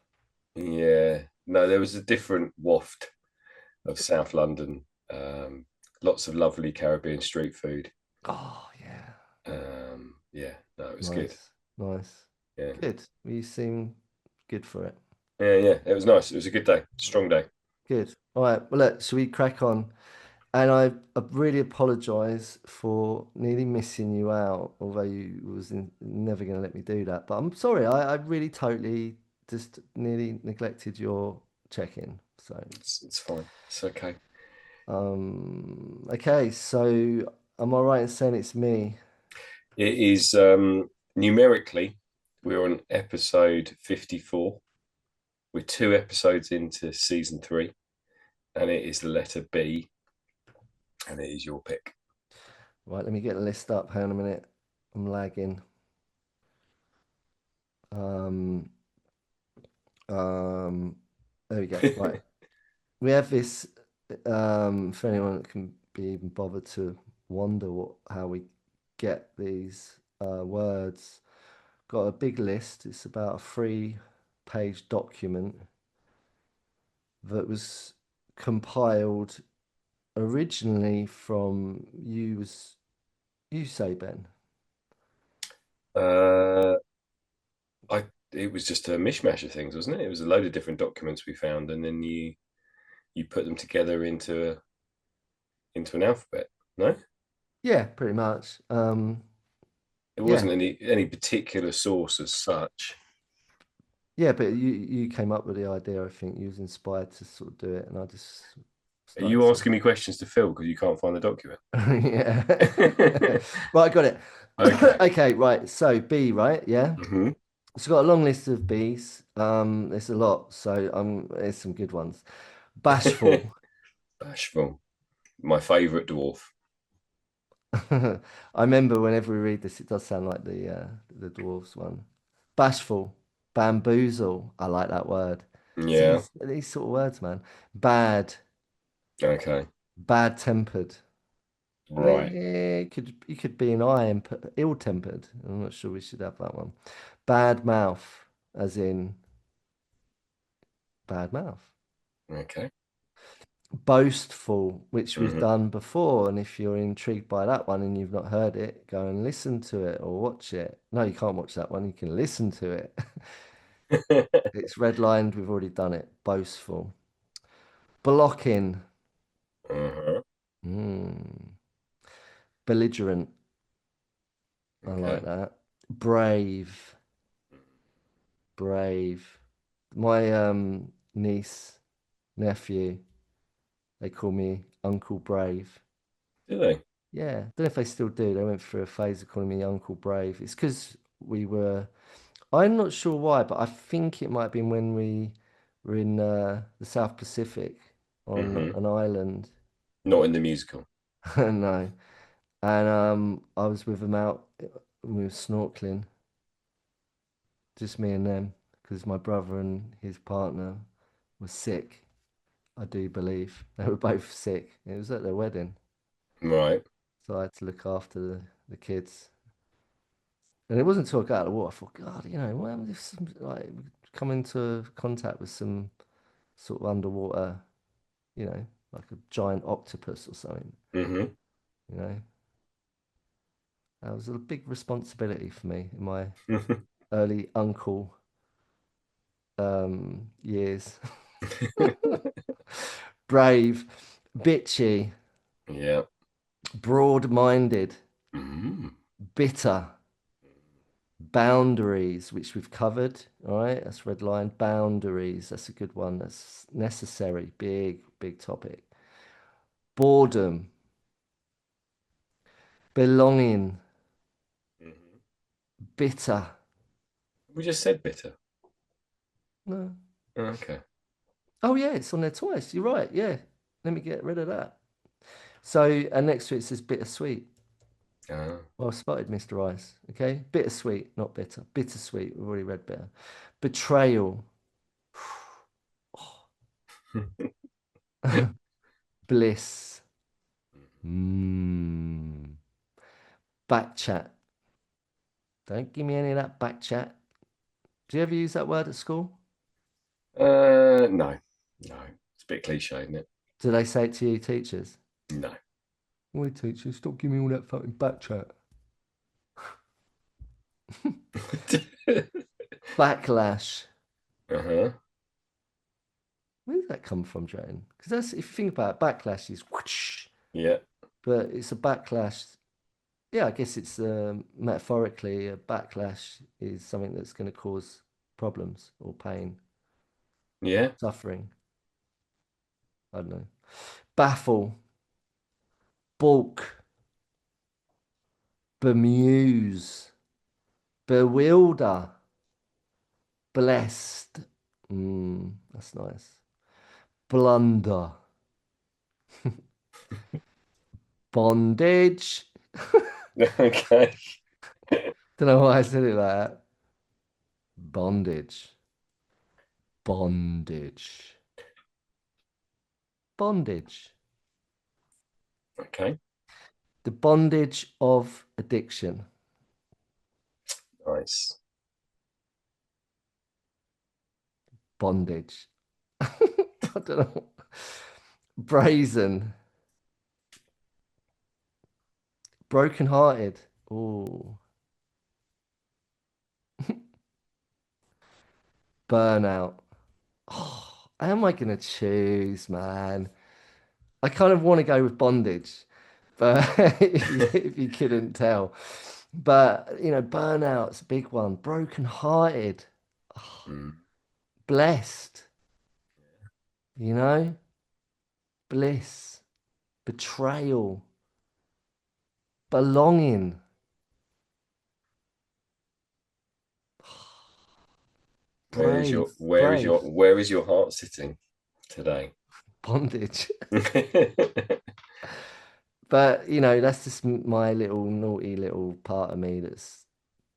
Yeah. No, there was a different waft of South London. Lots of lovely Caribbean street food. Oh yeah, Yeah, no, it was good. nice, nice, Yeah. good. You seem good for it. Yeah. It was nice. It was a good day. Strong day. Good. All right. Well, look, shall we crack on? And I really apologise for nearly missing you out, although you never going to let me do that. But I'm sorry, I really totally just nearly neglected your check-in. So, It's fine. It's okay. okay, so am I right in saying it's me? It is numerically, we're on episode 54. We're two episodes into season three, and it is the letter B. And it is your pick. Right, let me get the list up. Hang on a minute. I'm lagging. Um, there we go. Right. We have this, for anyone that can be even bothered to wonder how we get these words. Got a big list. It's about a 3-page document that was compiled originally from you say, Ben. Uh, I it was just a mishmash of things, wasn't it? It was a load of different documents we found, and then you put them together into an alphabet. No, Yeah, pretty much. it Yeah, wasn't any particular source as such. yeah, but you came up with the idea. I think you was inspired to sort of do it, and I just Are started you to. asking me questions to fill because you can't find the document? Yeah. Right, I got it. Okay. Okay, right. So B, right? Yeah. Hmm. It's got a long list of B's. There's a lot, so there's some good ones. Bashful. Bashful, my favourite dwarf. I remember whenever we read this, it does sound like the dwarves one. Bashful, bamboozle. I like that word. See Yeah. these sort of words, man. Bad, Okay. bad-tempered. Right. You could be an ill-tempered. I'm not sure we should have that one. Bad mouth, as in bad mouth. Okay. Boastful, which we've Hmm. done before. And if you're intrigued by that one and you've not heard it, go and listen to it or watch it. No, you can't watch that one. You can listen to it. It's redlined. We've already done it. Boastful. Blocking. Uh-huh. Mm. Belligerent. I like Okay. that. Brave. Brave. My niece, nephew, they call me Uncle Brave. Do they? Yeah, don't know if they still do. They went through a phase of calling me Uncle Brave. It's because we were, I'm not sure why, but I think it might have been when we were in the South Pacific on Hmm. an island. Not in the musical. No. And I was with them out, we were snorkeling, just me and them, because my brother and his partner were sick, I do believe. They were both sick. It was at their wedding. Right. So I had to look after the kids. And it wasn't until I got out of the water, I thought, God, what happened if like we come into contact with some sort of underwater, like a giant octopus or something, Hmm. you know? That was a big responsibility for me in my early uncle years. Brave, bitchy, Yeah. broad-minded, Mm. bitter, boundaries, which we've covered. All right, that's red line. Boundaries, that's a good one. That's necessary. Big, big topic. Boredom, belonging, Hmm. bitter. We just said bitter. No. Okay. Oh yeah, it's on there twice. You're right. Yeah. Let me get rid of that. So, and next to it says bittersweet. Ah. Well spotted, Mr. Ice. Okay. Bittersweet, not bitter. Bittersweet. We've already read bitter. Betrayal. Bliss. Mm. Back chat. Don't give me any of that back chat. Do you ever use that word at school? No. No. It's a bit cliche, isn't it? Do they say it to you, teachers? No. Why, teacher, stop giving me all that fucking back chat. Backlash. Uh-huh. Where did that come from, Jane? Because that's, if you think about it, backlash is whoosh, Yeah. but it's a backlash. Yeah, I guess it's metaphorically a backlash is something that's going to cause problems or pain, Yeah. suffering. I don't know. Baffle, balk, bemuse, bewilder, blessed. That's nice. Blunder, Bondage. Okay. Don't know why I said it like that. Bondage. Bondage. Bondage. Okay. The bondage of addiction. Nice. Bondage. I don't know. Brazen. Broken-hearted. Oh. Burnout. Oh, how am I going to choose, man? I kind of want to go with bondage, but if you couldn't tell. But, burnout's a big one. Broken-hearted. Mm. Blessed, you know? Bliss. Betrayal. Belonging. Brave. Brave. Where is your heart sitting today? Bondage. But that's just my little naughty little part of me that's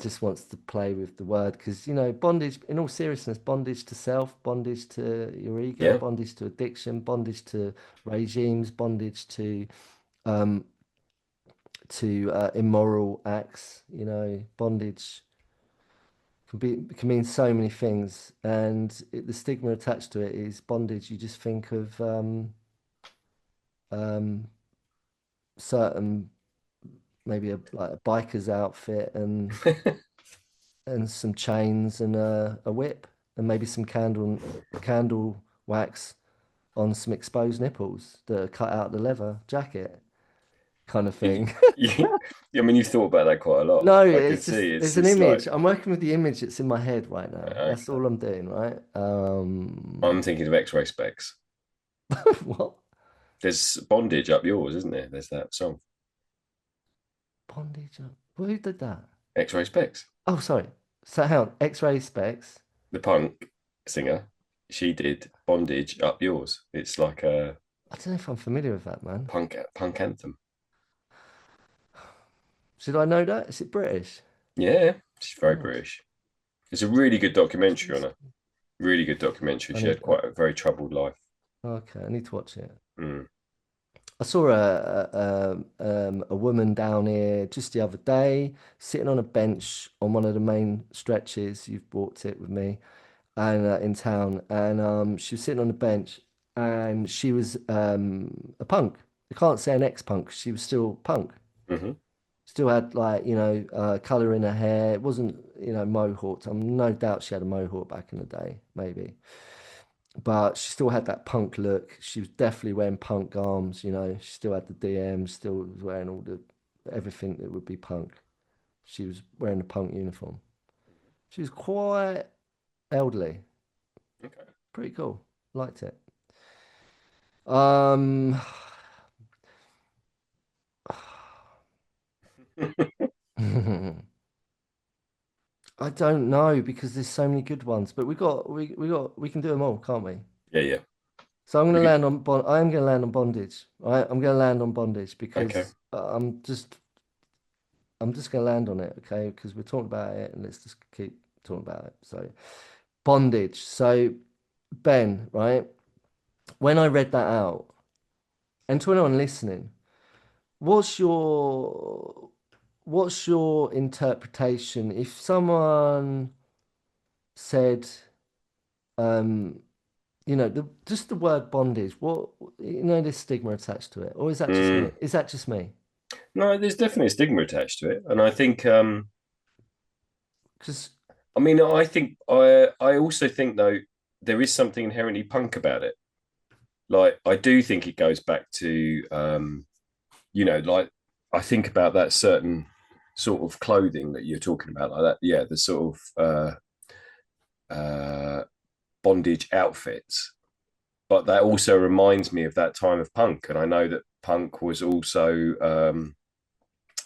just wants to play with the word because bondage. In all seriousness, bondage to self, bondage to your ego, Yeah. bondage to addiction, bondage to regimes, bondage um to immoral acts. Bondage can mean so many things, and the stigma attached to it is bondage. You just think of um certain maybe like a biker's outfit and some chains and a whip and maybe some candle wax on some exposed nipples that are cut out the leather jacket kind of you, thing. I mean, you've thought about that quite a lot. No, I can it's just see there's an it's like image. I'm working with the image that's in my head right now. That's okay. all I'm doing, right? I'm thinking of X-ray specs. What? There's bondage up yours, isn't there? There's that song, Bondage. Who did that? X-ray specs. Oh, sorry. So hang on. X-ray specs. The punk singer, she did bondage up yours. It's like a I don't know if I'm familiar with that, man. punk anthem. Should I know that? Is it British? Yeah, she's very Oh, British. It's a really good documentary on her. Really good documentary. I She need. had quite a very troubled life. Okay, I need to watch it. Mm. I saw a woman down here just the other day, sitting on a bench on one of the main stretches. You've walked it with me, and in town, and she was sitting on the bench, and she was a punk. I can't say an ex-punk. She was still punk. Hmm. Still had like color in her hair. It wasn't mohawked. I'm no doubt she had a mohawk back in the day, maybe. But she still had that punk look. She was definitely wearing punk arms, She still had the DMs, still was wearing all the everything that would be punk. She was wearing a punk uniform. She was quite elderly. Okay. Pretty cool. Liked it. Um, I don't know because there's so many good ones, but we can do them all, can't we? Yeah, yeah. So I'm going We to could, land on I am going to land on bondage, right? I'm going to land on bondage okay. because I'm just going to land on it, okay? Because we're talking about it and let's just keep talking about it. So, bondage. So, Ben, right? When I read that out, and to anyone listening, what's your what's your interpretation if someone said, um, just the word bondage, what there's stigma attached to it, or is that just me? Mm. Is that just me? No, there's definitely a stigma attached to it, and I think. Because I mean, I also think though there is something inherently punk about it. Like I do think it goes back to like I think about that certain sort of clothing that you're talking about, like that. Yeah, the sort of bondage outfits. But that also reminds me of that time of punk, and I know that punk was also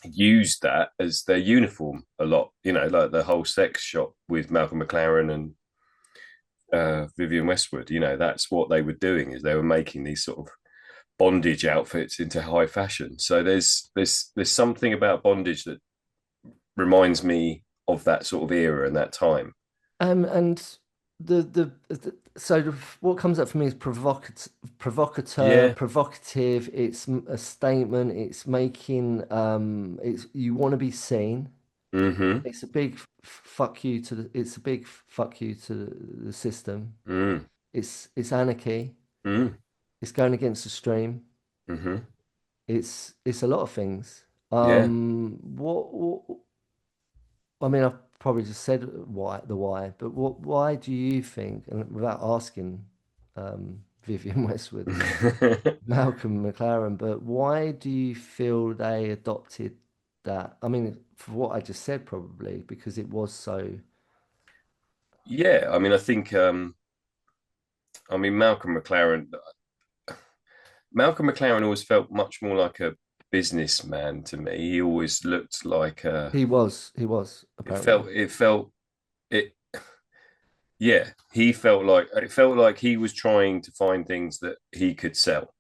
used that as their uniform a lot. Like the whole sex shop with Malcolm McLaren and Vivian Westwood. That's what they were doing is they were making these sort of bondage outfits into high fashion. So there's something about bondage that reminds me of that sort of era and that time. And what comes up for me is Yeah. provocative. It's a statement. It's making it's you want to be seen. Mm-hmm. It's a big fuck you to it's a big fuck you to the system. Mm. It's anarchy. Mm. It's going against the stream. Mm-hmm. It's a lot of things. Yeah. What I mean, I've probably just said why, but why do you think, and without asking Vivian Westwood and Malcolm McLaren, but why do you feel they adopted that? I mean, for what I just said, probably because it was so. Yeah, I mean, I think I mean Malcolm McLaren always felt much more like a businessman to me. He always looked like He was apparently. it felt it yeah, he felt like it felt like he was trying to find things that he could sell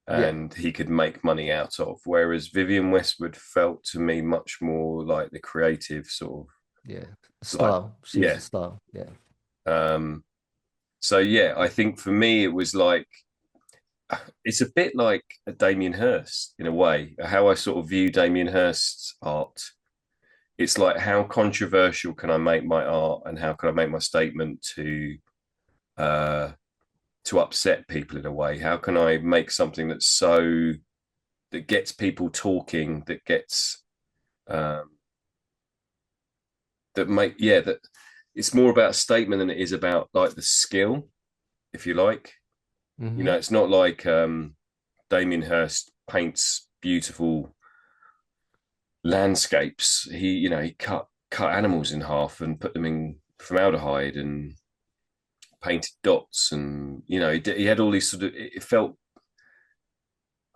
Yeah, and he could make money out of. Whereas Vivian Westwood felt to me much more like the creative sort yeah. of like Style. She was yeah. a style. Yeah. Um so yeah, I think for me it was like it's a bit like a Damien Hirst in a way. How I sort of view Damien Hirst's art. It's like how controversial can I make my art, and how can I make my statement uh, to upset people in a way? How can I make something that gets people talking, that gets um, that it's more about statement than it is about like the skill, if you like. You know, Hmm. it's not like Damien Hirst paints beautiful landscapes. He cut animals in half and put them in formaldehyde and painted dots, and he had all these sort of. It felt.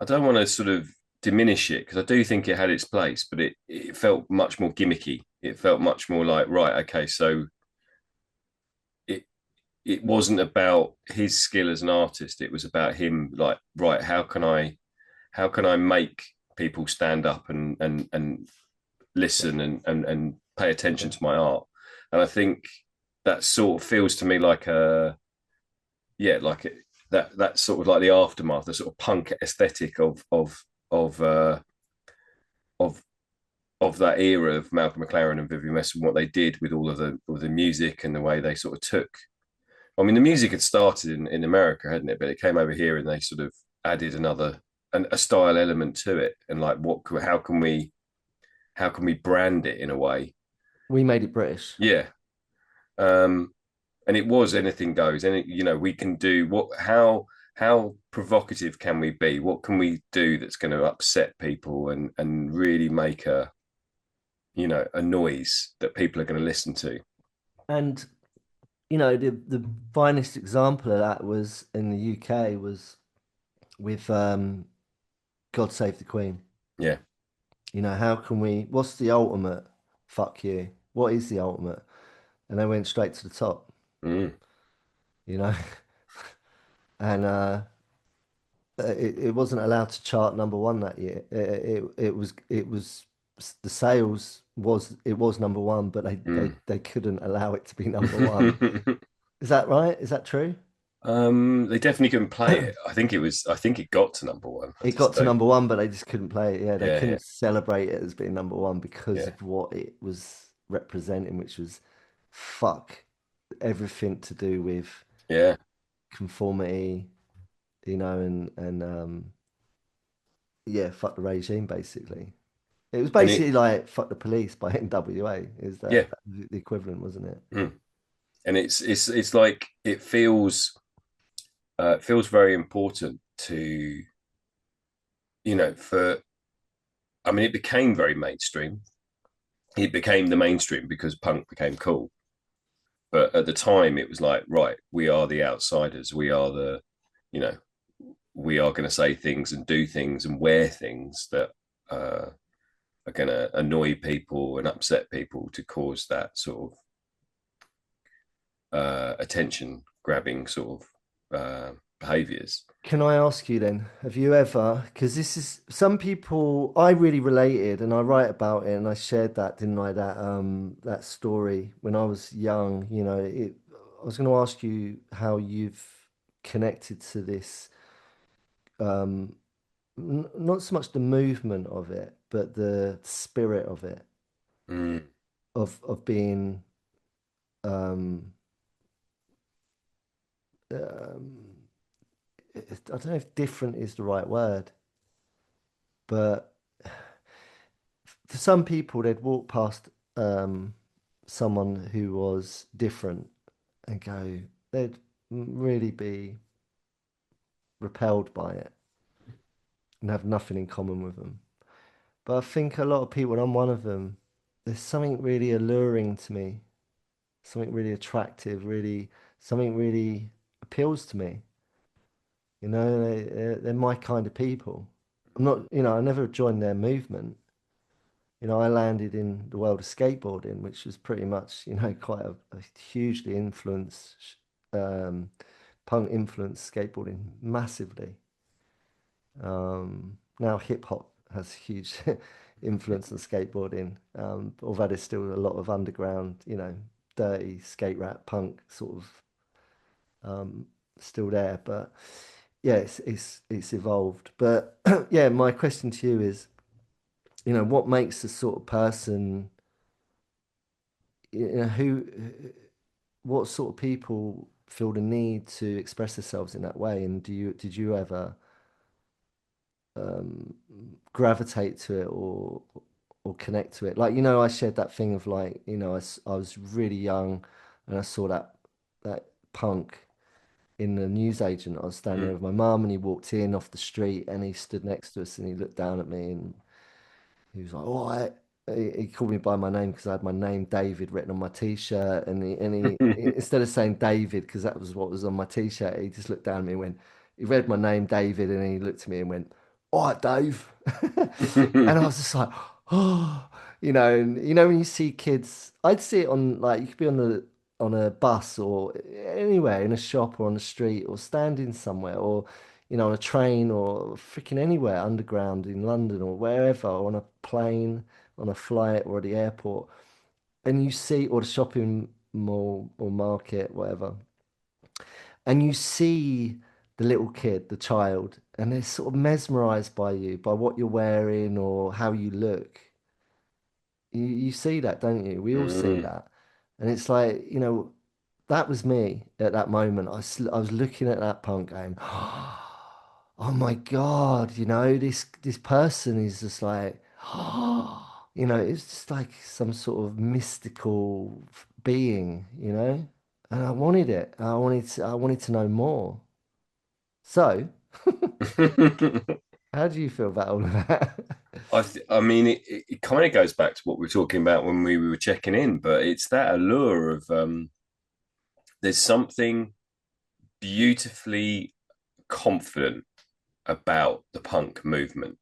I don't want to sort of diminish it because I do think it had its place, but it felt much more gimmicky. It felt much more like, right, okay, so it it wasn't about his skill as an artist. It was about him, like, right, how can I make people stand up and listen and pay attention Yeah. to my art. And I think that sort of feels to me like like that's sort of like the aftermath, the sort of punk aesthetic of of of that era of Malcolm McLaren and Vivian Westwood, and what they did with all the music and the way they sort of took. I mean, the music had started in America, hadn't it? But it came over here and they sort of added a style element to it, and like how can we brand it in a way? We made it British. Yeah. Um, and it was anything goes. And we can do how provocative can we be? What can we do that's going to upset people and really make a noise that people are going to listen to? And the finest example of that was in the UK was with God Save the Queen. Yeah. How can what's the ultimate fuck you? What is the ultimate? And they went straight to the top, Mm. you know, and it wasn't allowed to chart number one that year. It was the sales was number one, but Mm. they couldn't allow it to be number one. Is that right? Is that true? They definitely couldn't play it. I think it got to number one. I It just got to don't. number one, but they just couldn't play it. Yeah, they Yeah, yeah, couldn't celebrate it as being number one because yeah, of what it was representing, which was fuck everything to do with yeah. conformity, and yeah, fuck the regime basically. It was And it, basically like fuck the police by NWA. Is yeah. that the equivalent, wasn't it? Mm. And it's like it feels very important to for I mean it became very mainstream. It became the mainstream because punk became cool. But at the time, it was like, right, we are the outsiders. You know, we are going to say things and do things and wear things that are going to annoy people and upset people to cause that sort of attention grabbing sort of behaviors. Can I ask you then, have you ever, because this is some people I really related and I write about it and I shared that, didn't I? That story when I was young, I was going to ask you how you've connected to this, um, n not so much the movement of it, but the spirit of it, Mm, of being um um I don't know if different is the right word, but for some people, they'd walk past someone who was different and go, they'd really be repelled by it and have nothing in common with them. But I think a lot of people, and I'm one of them, there's something really alluring to me, something really attractive, really, something really appeals to me. They're my kind of people. I'm not, I never joined their movement. I landed in the world of skateboarding, which was pretty much, quite a hugely um, punk influenced skateboarding massively. Now hip hop has huge influence on skateboarding, although there's still a lot of underground, dirty skate rap punk sort of still there. But yeah, it's evolved. But yeah, my question to you is, what makes a sort of person, who what sort of people feel the need to express themselves in that way? And did you ever um, gravitate to it or connect to it? Like, I shared that thing of like, I was really young and I saw that punk in the newsagent. I was standing there mm. with my mum and he walked in off the street and he stood next to us and he looked down at me and he was like, "Oh, he called me by my name because I had my name David written on my t-shirt, and he instead of saying David because that was what was on my t-shirt, he just looked down at me and went, he read my name David, and he looked at me and went, "All right, Dave," and I was just like, "Oh," and when you see kids, I'd see it on like you could be on a bus or anywhere in a shop or on the street or standing somewhere or on a train or freaking anywhere underground in London or wherever, or on a plane, on a flight or at the airport, and you see, or the shopping mall or market, whatever, and you see the little kid, the child, and they're sort of mesmerized by you, by what you're wearing or how you look. You see that, don't you? We all see Mm. that. And it's like, that was me at that moment. I was looking at that punk going, oh my God, this person is just like, it's just like some sort of mystical being, and I wanted it. I wanted to know more. So, how do you feel about all of that? I mean, it kind of goes back to what we were talking about when we were checking in, but it's that allure of there's something beautifully confident about the punk movement.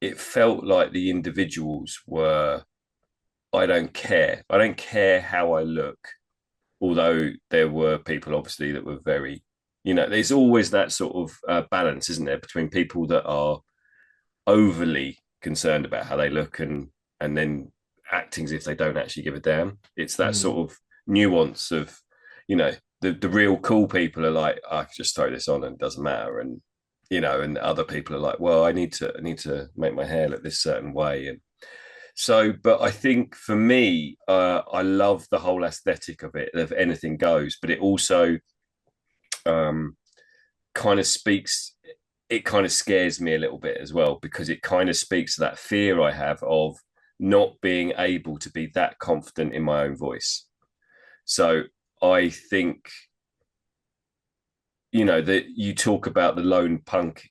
It felt like the individuals were, I don't care. I don't care how I look. Although there were people obviously that were very, there's always that sort of balance, isn't there, between people that are overly concerned about how they look and then acting as if they don't actually give a damn. It's that Mm, sort of nuance of, the real cool people are like, I can just throw this on and it doesn't matter. And, and other people are like, well, I need to make my hair look this certain way. And so, but I think for me, I love the whole aesthetic of it, of anything goes, but it also um, kind of speaks, it kind of scares me a little bit as well, because it kind of speaks to that fear I have of not being able to be that confident in my own voice. So I think, that you talk about the lone punk,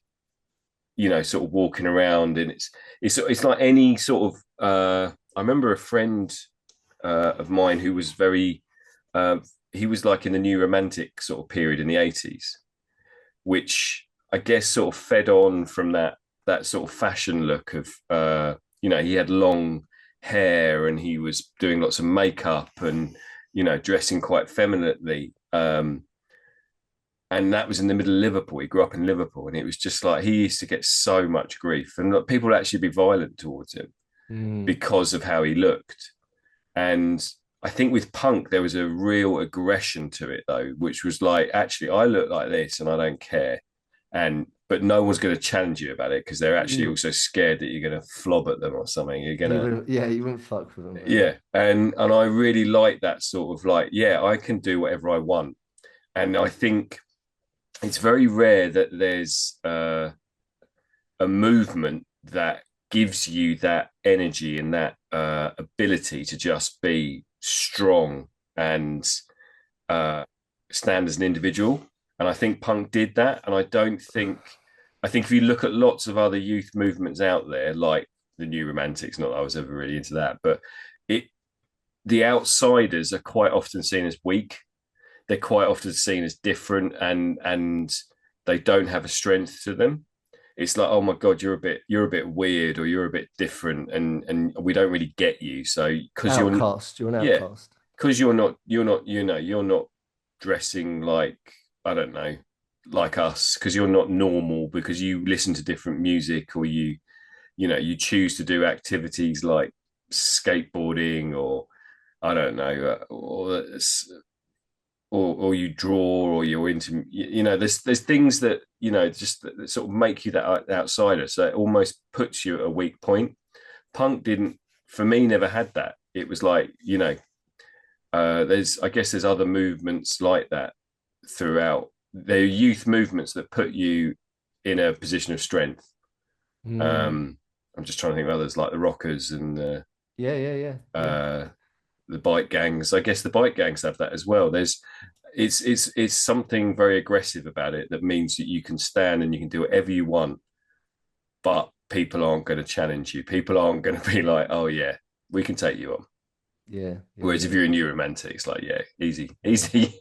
sort of walking around, and it's like any sort of, I remember a friend of mine who was very, uh, he was like in the new romantic sort of period in the 80s, which I guess sort of fed on from that sort of fashion look of, he had long hair and he was doing lots of makeup and dressing quite femininely. and that was in the middle of Liverpool. He grew up in Liverpool, and it was just like he used to get so much grief, and like, people would actually be violent towards him Mm. because of how he looked. And I think with punk, there was a real aggression to it, though, which was like, actually, I look like this, and I don't care, and but no one's going to challenge you about it because they're actually You, also scared that you're going to flob at them or something. You're you gonna, wouldn't, yeah, you wouldn't fuck with them, man. yeah, and I really like that sort of like, yeah, I can do whatever I want, and I think it's very rare that there's a movement that gives you that energy and that ability to just be strong and uh, stand as an individual. And I think punk did that. And I think if you look at lots of other youth movements out there, like the New Romantics, not that I was ever really into that, but it, the outsiders are quite often seen as weak. They're quite often seen as different, and they don't have a strength to them. It's like, oh my god, you're a bit weird, or you're a bit different, and we don't really get you. So because you're, Outcast, you're an yeah, outcast. because you're not dressing like, I don't know, like us, because you're not normal, because you listen to different music, or you choose to do activities like skateboarding, or I don't know, or you draw, or you're into, there's things that, just that sort of make you that outsider, so it almost puts you at a weak point. Punk didn't, for me, never had that. It was like, there's, I guess there's other movements like that throughout. They're youth movements that put you in a position of strength. Mm. um I'm just trying to think of others, like the rockers and Yeah, yeah, yeah, yeah, uh the bike gangs. I guess the bike gangs have that as well. There's it's something very aggressive about it that means that you can stand and you can do whatever you want, but people aren't going to challenge you. People aren't going to be like, oh yeah, we can take you on. yeah, yeah, Whereas if yeah, you're a new romantic, it's like, yeah, easy, yeah. easy.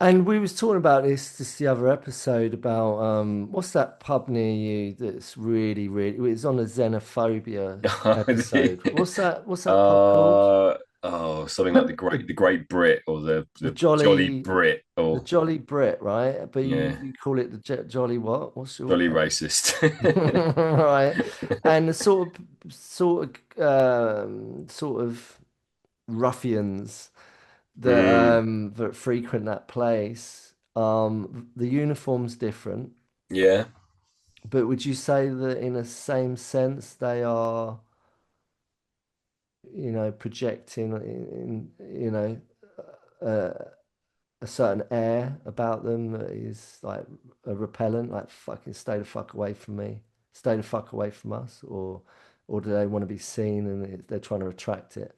And we was talking about this just the other episode about what's that pub near you that's really, really, it was on a xenophobia episode. What's that pub called? Oh, something like The the Great Brit, or the the Jolly Jolly Brit, the or Jolly Brit, right? But yeah, you call it the Jolly what? What's your Jolly pub? Racist. Right. And the sort of ruffians that Mm, that frequent that place. The uniform's different, yeah, but would you say that in a same sense they are, projecting uh, a certain air about them that is like a repellent, like fucking stay the fuck away from me, stay the fuck away from us, or do they want to be seen and they're trying to attract it?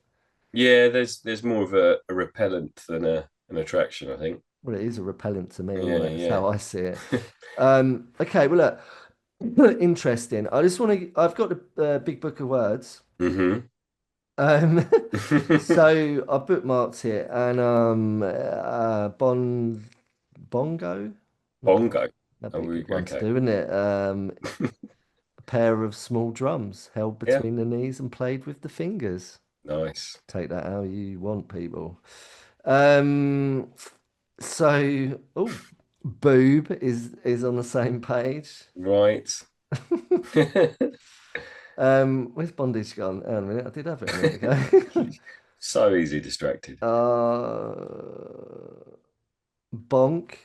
yeah. There's more of a repellent than an attraction, I think. Well, it is a repellent to me Yeah, anyway. That's yeah. how I see it. Okay, well, look, interesting. I just want to. I've got the big book of words. Mm-hmm. Um, so I bookmarked it, and bongo, not bon. Bongo. That'd Are be a we good one to okay? do, wouldn't it? A pair of small drums held Yeah, between the knees and played with the fingers. nice. Take that how you want, people. Um, oh, boob is on the same page. Right. Where's bondage gone? Hang on a minute, I did have it a minute ago. So easy distracted. Bonk.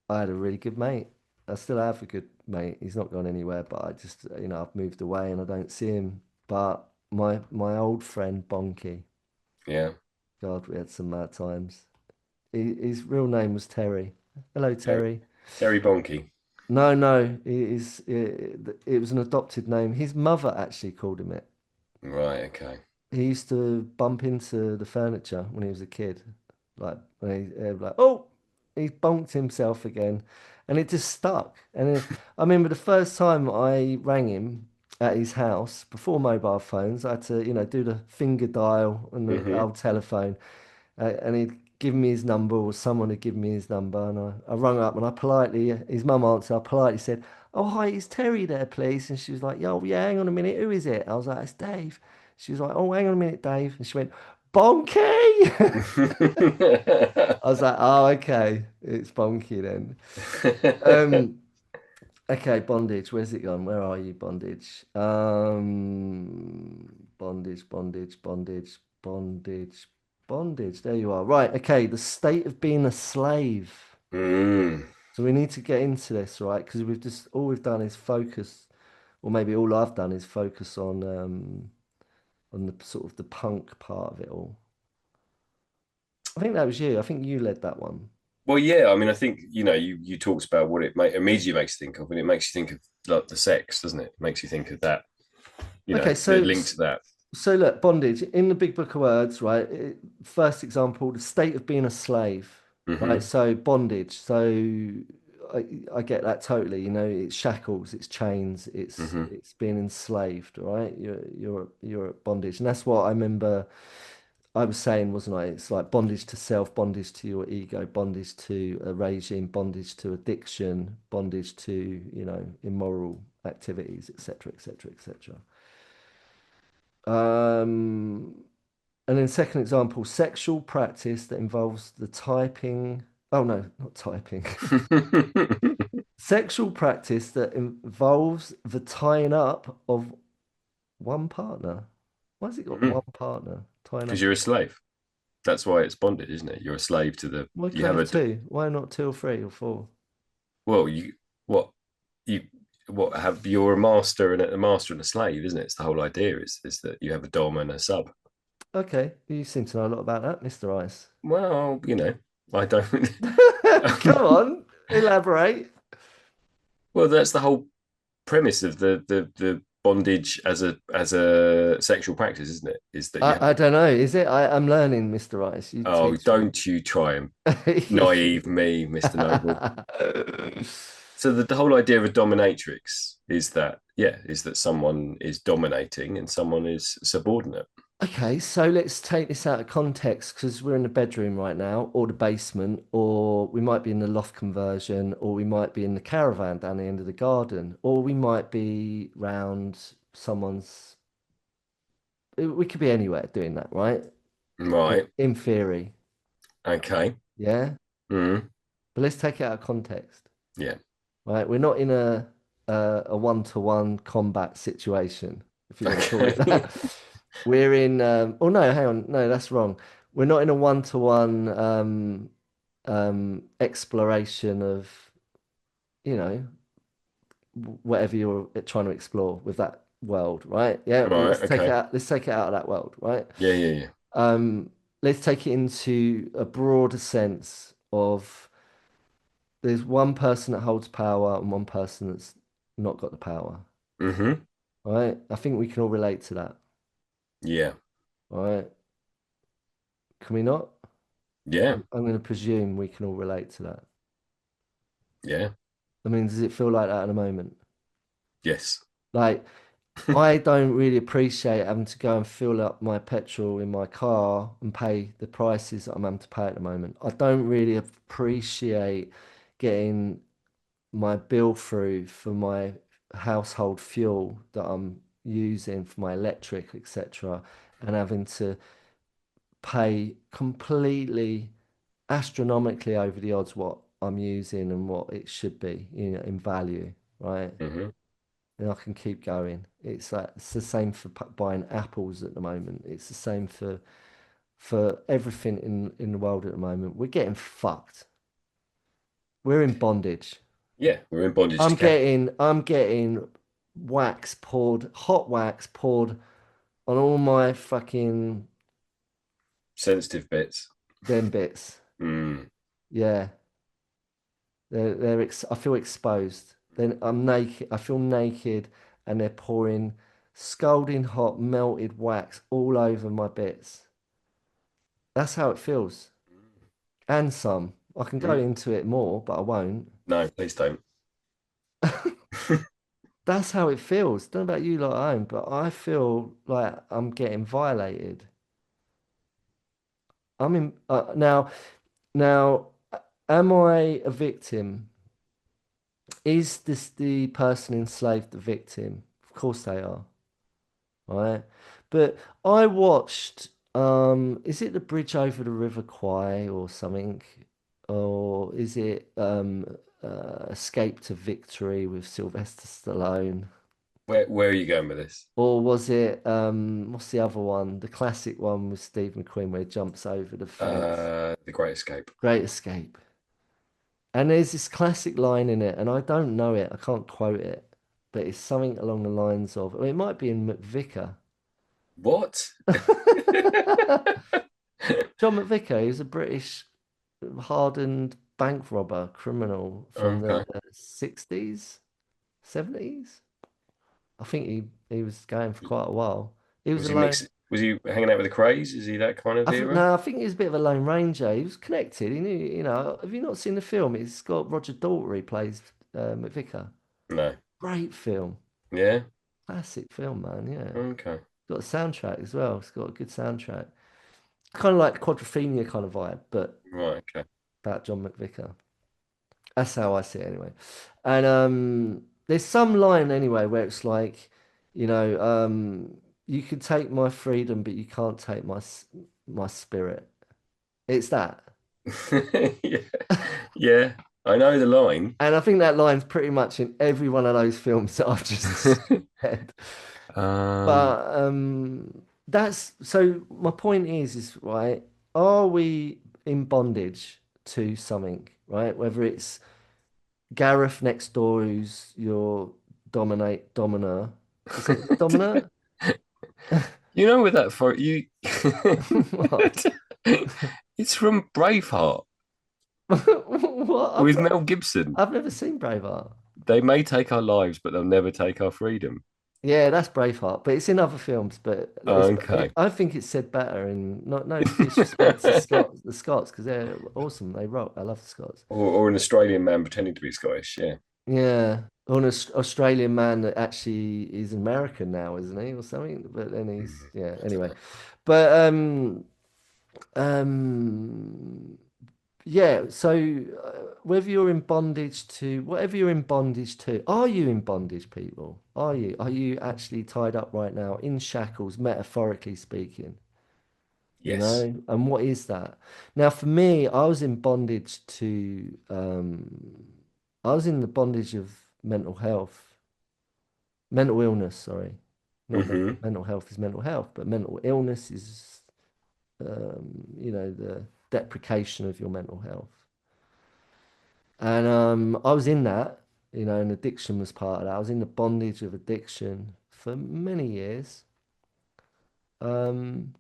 I had a really good mate. I still have a good mate. He's not gone anywhere, but I just, I've moved away and I don't see him. But my old friend Bonky, Yeah. God, we had some mad times. His real name was Terry. Hello, Terry, Terry. Terry Bonky. No, no, it was an adopted name. His mother actually called him it. Right, okay. He used to bump into the furniture when he was a kid, like when like, oh, he's bonked himself again, and it just stuck. And I remember the first time I rang him at his house before mobile phones. I had to, do the finger dial on the Mm-hmm. old telephone, and he'd give me his number, or someone had given me his number, and I rung up and I politely, his mum answered, I politely said, "Oh, hi, is Terry there, please?" And she was like, "Yo, yeah, hang on a minute, who is it?" I was like, "It's Dave." She was like, "Oh, hang on a minute, Dave." And she went, bonky. I was like, oh, okay, it's bonky then. Um, okay, bondage. Where's it gone? Where are you, bondage? Bondage, bondage, bondage, bondage, bondage. There you are. Right. Okay, the state of being a slave. Mm. So we need to get into this, right? Because we've just all we've done is focus, or maybe all I've done is focus on the sort of the punk part of it all. I think that was you. I think you led that one. Well, yeah, I mean, I think you talked about what immediately makes you think of, and it makes you think of like the sex, doesn't it? It makes you think of that, Okay, the link to that. so look, bondage in the big book of words, right? First example, the state of being a slave, right? Hmm. So bondage. So I get that totally. You know, it's shackles, it's chains, Hmm. it's being enslaved, right? You're at bondage, and that's what I remember. I was saying, wasn't I? It's like bondage to self, bondage to your ego, bondage to a regime, bondage to addiction, bondage to, immoral activities, etc., etc., etc. And then second example, sexual practice that involves the typing. Oh no, not typing. Sexual practice that involves the tying up of one partner. Why has it got one partner tying Because up? you're a slave. That's why it's bonded, isn't it? You're a slave to the. Why You can't you have have a two? Why not two or three or four? well. What you what have you're a master and a slave, isn't it? It's the whole idea is that you have a dom and a sub. Okay, you seem to know a lot about that, Mr. Ice. Well, I don't. Come on, elaborate. Well, that's the whole premise of the bondage as a sexual practice, isn't it? Is that you have I don't know. Is it? I'm learning, Mr. Ice. You oh, teach me. don't you try and naive me, Mr. Noble. So the whole idea of a dominatrix is that someone is dominating and someone is subordinate. Okay, so let's take this out of context because we're in the bedroom right now, or the basement, or we might be in the loft conversion, or we might be in the caravan down the end of the garden, or we might be round someone's. We could be anywhere doing that, right? Right. In theory, Okay. yeah. Mm. But let's take it out of context, Yeah. right? We're not in a one-to-one combat situation, if you want to call it Okay. that. We're in. Oh no, hang on. No, that's wrong. We're not in a one-to-one exploration of, you know, whatever you're trying to explore with that world, right? Yeah, Right. let's take it Okay. out. Let's take it out of that world, right? Yeah. Yeah. Yeah. Um, let's take it into a broader sense of there's one person that holds power and one person that's not got the power, Mm-hmm. right? I think we can all relate to that, Yeah. right? Can we not? Yeah. I'm going to presume we can all relate to that. Yeah. I mean, does it feel like that at the moment? Yes. Like, I don't really appreciate having to go and fill up my petrol in my car and pay the prices that I'm having to pay at the moment. I don't really appreciate getting my bill through for my household fuel that I'm using for my electric, etc., and having to pay completely astronomically over the odds what I'm using and what it should be, in value, right? Mm-hmm. And I can keep going. It's like it's the same for buying apples at the moment. It's the same for everything in the world at the moment. We're getting fucked. We're in bondage. Yeah. We're in bondage to I'm capital. getting I'm getting wax poured, hot wax poured on all my fucking Sensitive bits. them bits. Mm. Yeah, I feel exposed. Then I'm naked. I feel naked, and they're pouring scalding hot melted wax all over my bits. That's how it feels. And some. I can go Mm. into it more, but I won't. No, please don't. That's how it feels. Don't know about you lot at home, but I feel like I'm getting violated. I'm in now. Now, am I a victim? Is this the person enslaved the victim? Of course they are, right? But I watched. Is it the bridge over the River Kwai or something? Or is it Escape to Victory with Sylvester Stallone? Where are you going with this? Or was it what's the other one? The classic one with Steve McQueen where he jumps over the fence. The Great Escape. Great Escape. And there's this classic line in it, and I don't know it, I can't quote it, but it's something along the lines of, well, it might be in McVicker. What? John McVicker, he was a British hardened bank robber, criminal from Okay. the 60s, 70s. I think he was going for quite a while. He was Was he alone. mixed? Was he hanging out with the Craze? Is he that kind of I think era? no, I think he was a bit of a lone ranger. He was connected. He knew, have you not seen the film? It's got Roger Daltrey plays McVicker. No. Great film. Yeah. Classic film, man. Yeah. Okay. Got a soundtrack as well. It's got a good soundtrack. Kind of like Quadrophenia kind of vibe, but Right. Okay. about John McVicker. That's how I see it anyway. And there's some line anyway where it's like, you know, you can take my freedom, but you can't take my spirit. It's that. Yeah. Yeah. I know the line. And I think that line's pretty much in every one of those films that I've just said. Um. But that's so my point is right, are we in bondage to something, right? Whether it's Gareth next door who's your dominer. Is it dominer? You know, with that for you, What? it's from Braveheart What? with Mel Gibson. I've never seen Braveheart. They may take our lives, but they'll never take our freedom. Yeah, that's Braveheart, but it's in other films. But Okay. I think it's said better in not no disrespect to the Scots because they're awesome. They rock. I love the Scots. Or an Australian man pretending to be Scottish. Yeah. Yeah, or an Australian man that actually is American now, isn't he, or something? But then he's yeah. I don't Anyway, know. but um, yeah. So whether you're in bondage to whatever you're in bondage to, are you in bondage, people? Are you? Are you actually tied up right now in shackles, metaphorically speaking? You Yes. know, and what is that? Now, for me, I was in bondage to, I was in the bondage of mental health, mental illness, sorry. Not Hmm. mental health is mental health, but mental illness is, the deprecation of your mental health. And I was in that, and addiction was part of that. I was in the bondage of addiction for many years. Um,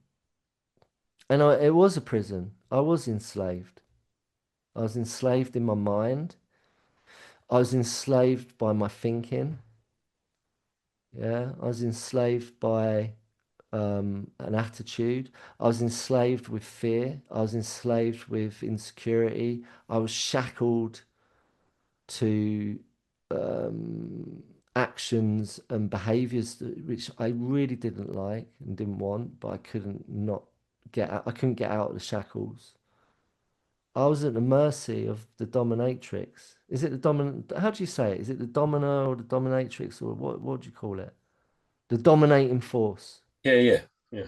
and it was a prison. I was enslaved. I was enslaved in my mind. I was enslaved by my thinking. Yeah. I was enslaved by an attitude. I was enslaved with fear. I was enslaved with insecurity. I was shackled to um, actions and behaviors which I really didn't like and didn't want, but I couldn't not get out. I couldn't get out of the shackles. I was at the mercy of the dominatrix. Is it the dominant? How do you say it? Is it the domino or the dominatrix or what do you call it? The dominating force. Yeah. Yeah. Yeah.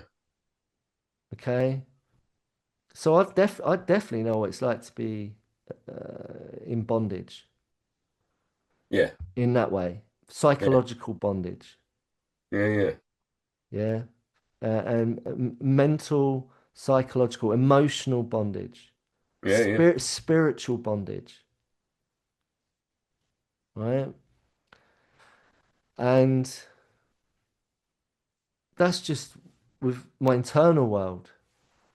Okay. So I definitely know what it's like to be in bondage Yeah. in that way. Yeah. Psychological bondage. Yeah. Yeah. Yeah. And mental, psychological, emotional bondage. Yeah. Yeah. Spiritual bondage. Right. And that's just with my internal world.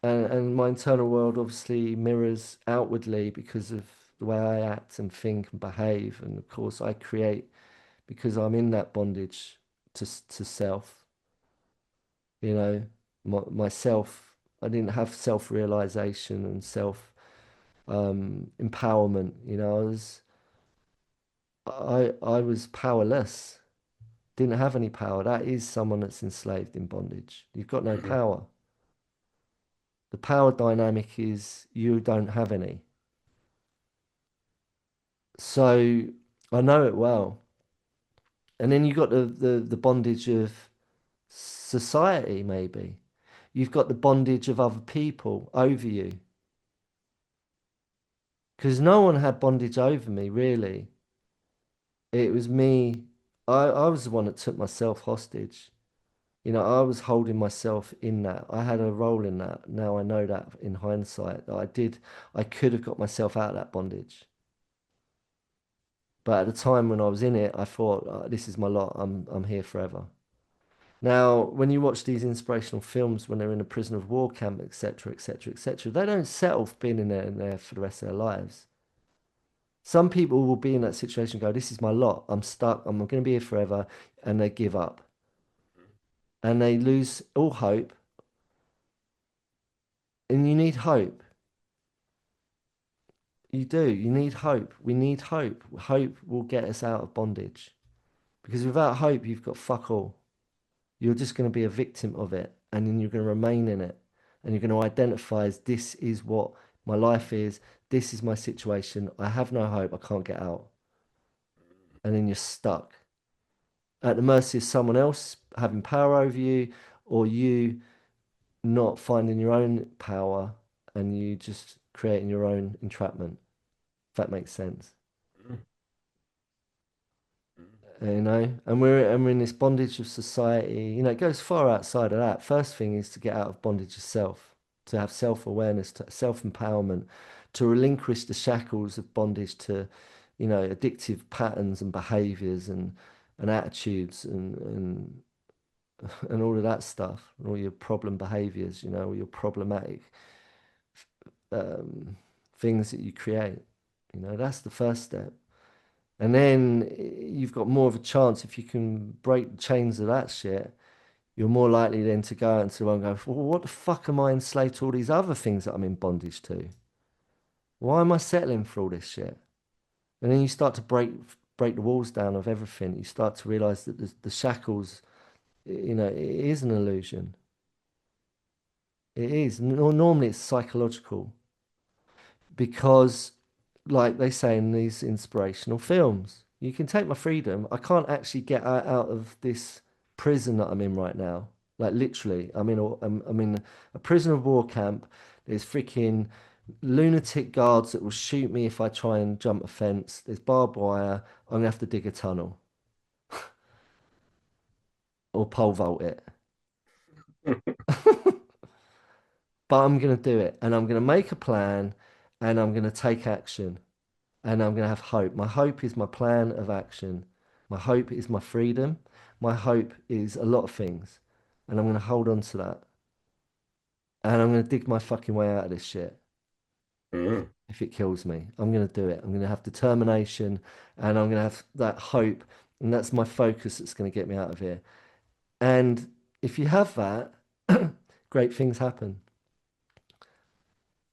And my internal world obviously mirrors outwardly because of the way I act and think and behave. And of course, I create because I'm in that bondage to self. You know, myself. I didn't have self-realization and self empowerment. I was powerless. Didn't have any power. That is someone that's enslaved in bondage. You've got no Hmm. power. The power dynamic is you don't have any. So I know it well. And then you got the bondage of society, maybe. You've got the bondage of other people over you. Because no one had bondage over me, really. It was me. I was the one that took myself hostage. You know, I was holding myself in that. I had a role in that. Now I know that in hindsight that I could have got myself out of that bondage. But at the time when I was in it, I thought, this is my lot. I'm here forever. Now, when you watch these inspirational films when they're in a prisoner of war camp, etc., etc., etc., they don't settle for being in there for the rest of their lives. Some people will be in that situation and go, this is my lot. I'm stuck. I'm going to be here forever. And they give up and they lose all hope. And you need hope. You do. You need hope. We need hope. Hope will get us out of bondage because without hope, you've got fuck all. You're just going to be a victim of it and then you're going to remain in it and you're going to identify as this is what my life is. This is my situation. I have no hope. I can't get out. And then you're stuck at the mercy of someone else having power over you or you not finding your own power and you just creating your own entrapment, if that makes sense. You know, and we're in this bondage of society. You know, it goes far outside of that. First thing is to get out of bondage yourself, to have self-awareness, to self-empowerment, to relinquish the shackles of bondage to, you know, addictive patterns and behaviors and attitudes and all of that stuff, and all your problem behaviors, you know, all your problematic um, things that you create. You know, that's the first step. And then you've got more of a chance if you can break the chains of that shit. You're more likely then to go out into the world and go, well, what the fuck am I enslaved to all these other things that I'm in bondage to? Why am I settling for all this shit? And then you start to break the walls down of everything. You start to realize that the shackles, you know, it is an illusion. It is. Normally it's psychological because, like they say in these inspirational films, you can take my freedom. I can't actually get out of this prison that I'm in right now. Like literally, I'm in a prisoner of war camp. There's freaking lunatic guards that will shoot me if I try and jump a fence. There's barbed wire. I'm gonna have to dig a tunnel or pole vault it. But I'm gonna do it, and I'm gonna make a plan, and I'm gonna take action. And I'm going to have hope. My hope is my plan of action. My hope is my freedom. My hope is a lot of things. And I'm going to hold on to that. And I'm going to dig my fucking way out of this shit. Mm. If it kills me, I'm going to do it. I'm going to have determination and I'm going to have that hope. And that's my focus that's going to get me out of here. And if you have that, great things happen.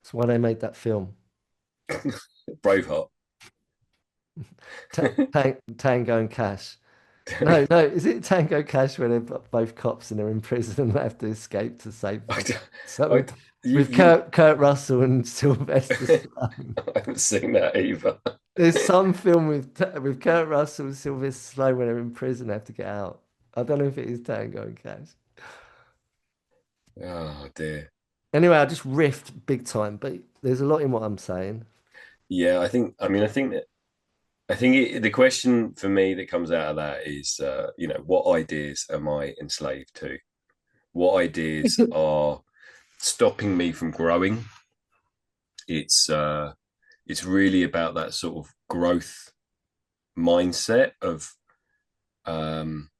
That's why they made that film. Braveheart. Tango and Cash. No, no. Is it Tango Cash where they're both cops and they're in prison and they have to escape to save I, them? don't- I, So with you, Kurt Russell and Sylvester I Stallone. haven't seen that either. There's some film with Kurt Russell and Sylvester Stallone when they're in prison, they have to get out. I don't know if it is Tango and Cash. Oh dear. Anyway, I just riffed big time, but there's a lot in what I'm saying. Yeah, I think the question for me that comes out of that is, what ideas am I enslaved to? What ideas are stopping me from growing? It's uh, it's really about that sort of growth mindset of um,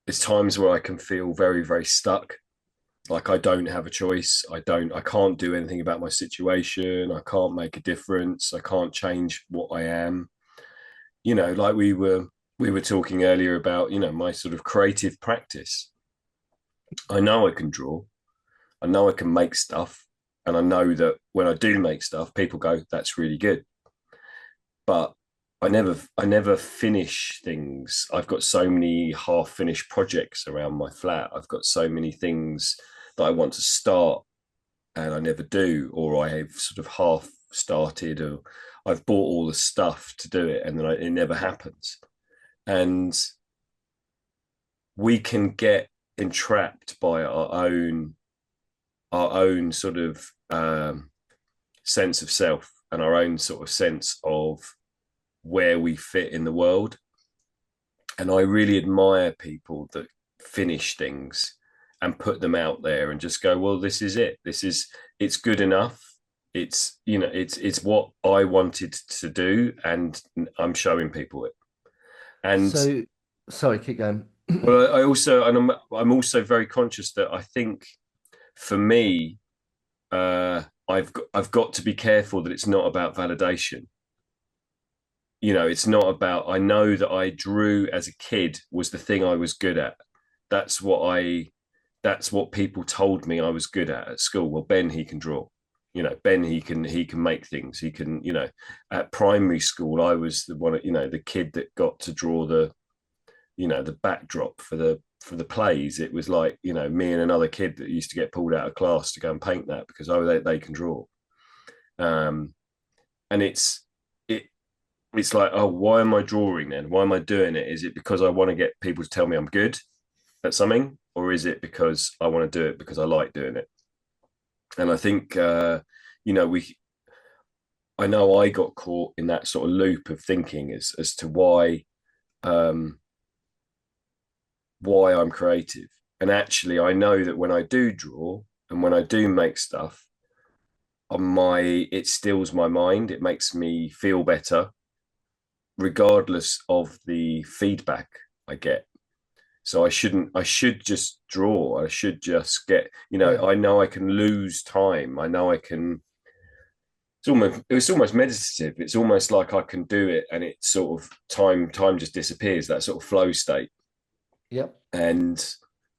there's times where I can feel very, very stuck. Like I don't have a choice. I can't do anything about my situation. I can't make a difference. I can't change what I am. Like we were talking earlier about, my sort of creative practice. I know I can draw. I know I can make stuff. And I know that when I do make stuff, people go, that's really good. But I never finish things. I've got so many half finished projects around my flat. I've got so many things that I want to start and I never do, or I have sort of half started, or I've bought all the stuff to do it and then it never happens. And we can get entrapped by our own sort of sense of self and our own sort of sense of where we fit in the world. And I really admire people that finish things and put them out there and just go, well, this is it. It's good enough. It's what I wanted to do, and I'm showing people it. And So, sorry, keep going. well, I also, and I'm also very conscious that I think for me, I've got to be careful that it's not about validation. It's not about, I know that I drew as a kid was the thing I was good at. That's what I, that's what people told me I was good at school. Well, Ben, he can draw. Ben, he can make things. He can, at primary school, I was the one, the kid that got to draw the backdrop for the plays. It was like, me and another kid that used to get pulled out of class to go and paint that because, oh, they can draw. Um, and it's like, oh, why am I drawing then? Why am I doing it? Is it because I want to get people to tell me I'm good at something, or is it because I want to do it because I like doing it? And I think, we, I know I got caught in that sort of loop of thinking as to um, why I'm creative. And actually, I know that when I do draw and when I do make stuff, it stills my mind. It makes me feel better, regardless of the feedback I get. So I should just draw. I should just get, Yeah. I know I can lose time. I know I can, it's almost meditative. It's almost like I can do it and it sort of time just disappears, that sort of flow state. Yep. And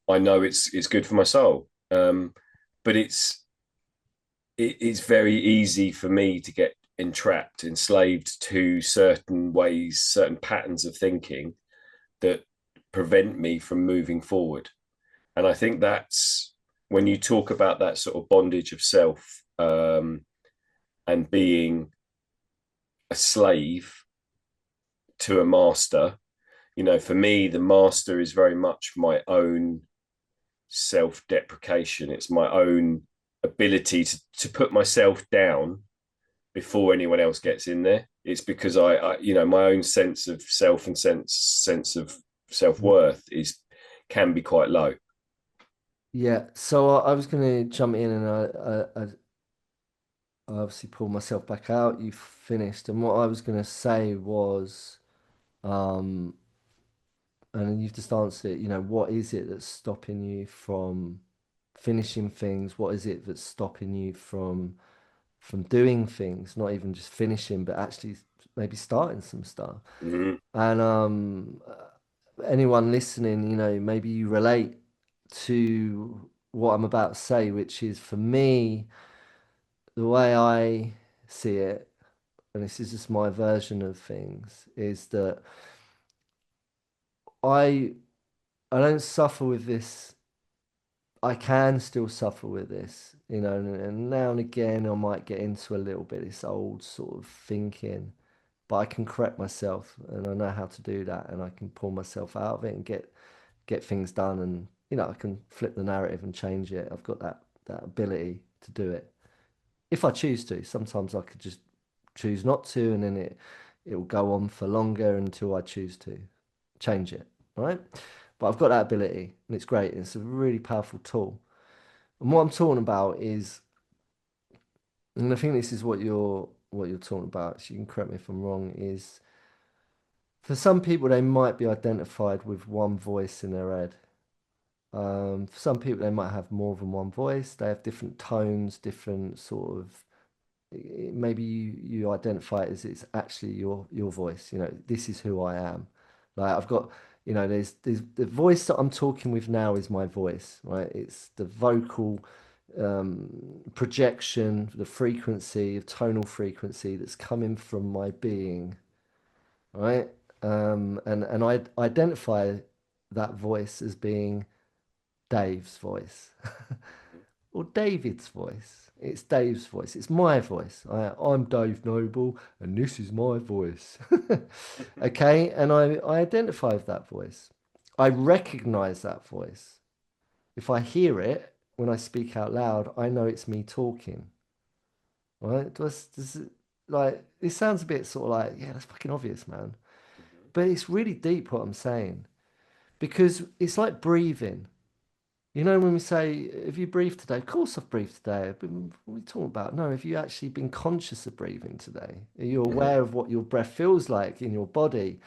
I know it's good for my soul. But it's very easy for me to get entrapped, enslaved to certain ways, certain patterns of thinking that prevent me from moving forward. And I think that's when you talk about that sort of bondage of self, and being a slave to a master. For me, the master is very much my own self-deprecation. It's my own ability to put myself down before anyone else gets in there. It's because my own sense of self and sense of self-worth is can be quite low. Yeah. So I was going to jump in and I obviously pulled myself back out. You finished, and what I was going to say was, um, and you've just answered it. What is it that's stopping you from finishing things? What is it that's stopping you from doing things? Not even just finishing, but actually maybe starting some stuff. Mm-hmm. And anyone listening, maybe you relate to what I'm about to say, which is for me, the way I see it, and this is just my version of things, is that I I don't suffer with this. I can still suffer with this, and now and again I might get into a little bit of this old sort of thinking, but I can correct myself and I know how to do that and I can pull myself out of it and get things done and I can flip the narrative and change it. I've got that ability to do it if I choose to. Sometimes I could just choose not to, and then it will go on for longer until I choose to change it, right? But I've got that ability, and it's great. It's a really powerful tool. And what I'm talking about is, and I think this is what you're talking about. So you can correct me if I'm wrong. Is for some people they might be identified with one voice in their head. For some people they might have more than one voice. They have different tones, different sort of maybe you identify it as it's actually your voice. This is who I am. Like I've got, there's the voice that I'm talking with now is my voice, right? It's the vocal projection, the frequency of tonal frequency that's coming from my being, right? And I identify that voice as being Dave's voice. Or David's voice. It's Dave's voice. It's my voice. I'm Dave Noble, and this is my voice. Okay, and I identify with that voice. I recognize that voice. If I hear it when I speak out loud, I know it's me talking. Right? Like it sounds a bit sort of like, yeah, that's fucking obvious, man. But it's really deep what I'm saying because it's like breathing. You know, when we say, have you breathed today? Of course I've breathed today. But what are we talking about? No, have you actually been conscious of breathing today? Are you Mhm. aware of what your breath feels like in your body?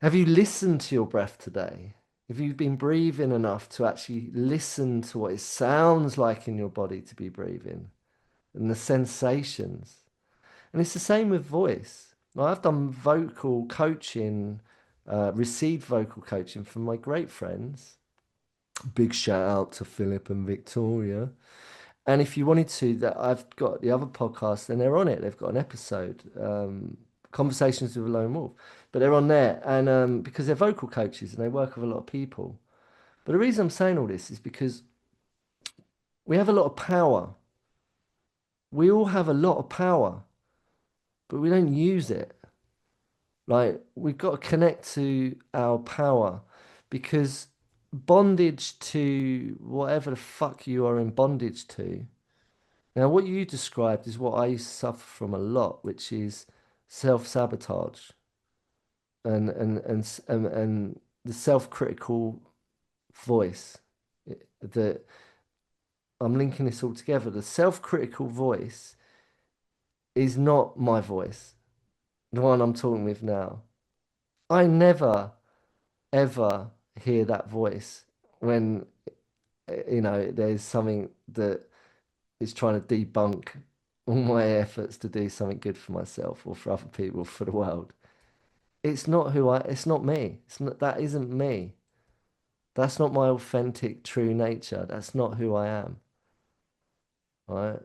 Have you listened to your breath today? Have you been breathing enough to actually listen to what it sounds like in your body to be breathing and the sensations? And it's the same with voice. Like, I've done vocal coaching, received vocal coaching from my great friends. Big shout out to Philip and Victoria. And if you wanted to, that I've got the other podcast, and they're on it. They've got an episode, Conversations with a Lone Wolf, but they're on there, and because they're vocal coaches and they work with a lot of people. But the reason I'm saying all this is because we have a lot of power. We all have a lot of power, but we don't use it. Like we've got to connect to our power because bondage to whatever the fuck you are in bondage to. Now, what you described is what I suffer from a lot, which is self-sabotage and the self-critical voice. That I'm linking this all together. The self-critical voice is not my voice, the one I'm talking with now. I never ever hear that voice when there's something that is trying to debunk all my efforts to do something good for myself or for other people, for the world. It's not me. It's not, that isn't me. That's not my authentic, true nature. That's not who I am. Right?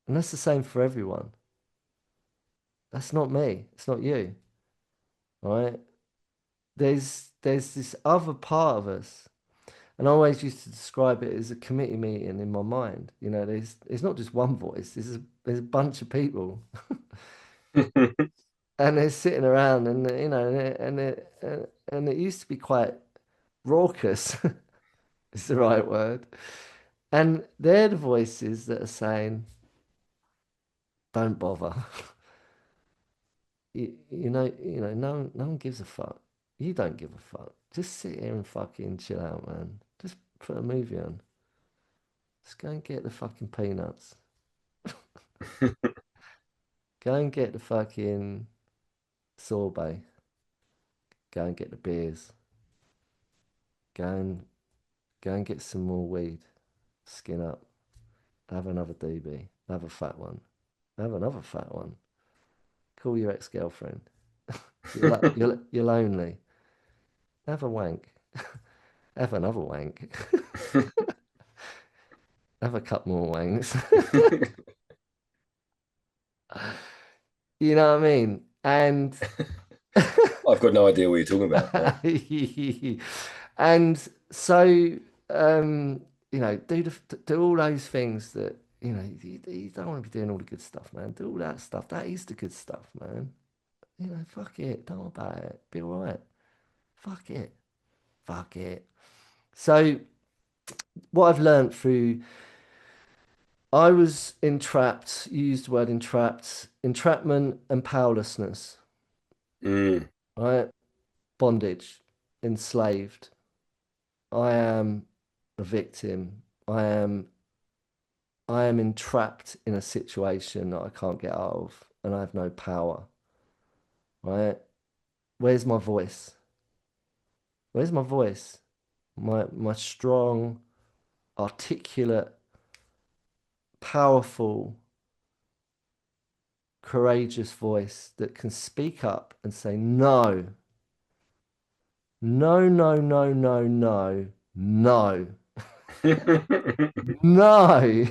And that's the same for everyone. That's not me. It's not you. Right? There's this other part of us. And I always used to describe it as a committee meeting in my mind. You know, there's not just one voice. There's a bunch of people, and they're sitting around, and and it used to be quite raucous. Is the right word. And they're the voices that are saying, "Don't bother." No one gives a fuck. You don't give a fuck. Just sit here and fucking chill out, man. Just put a movie on. Just go and get the fucking peanuts. Go and get the fucking sorbet. Go and get the beers. Go and go and get some more weed. Skin up. Have another DB. Have a fat one. Have another fat one. Call your ex-girlfriend. You're lonely. Have a wank. Have another wank. Have a couple more wanks. You know what I mean? And I've got no idea what you're talking about. No. and so do all those things that you don't want to be doing all the good stuff, man. Do all that stuff. That is the good stuff, man. Fuck it. Don't worry about it. Be all right. Fuck it. Fuck it. So what I've learned through I was entrapped, you used the word entrapped, entrapment and powerlessness, Mm. right? Bondage, enslaved. I am a victim. I am entrapped in a situation that I can't get out of and I have no power, right? Where's my voice? Where's my voice? My strong, articulate, powerful, courageous voice that can speak up and say no. No, no, no, no, no, no, no.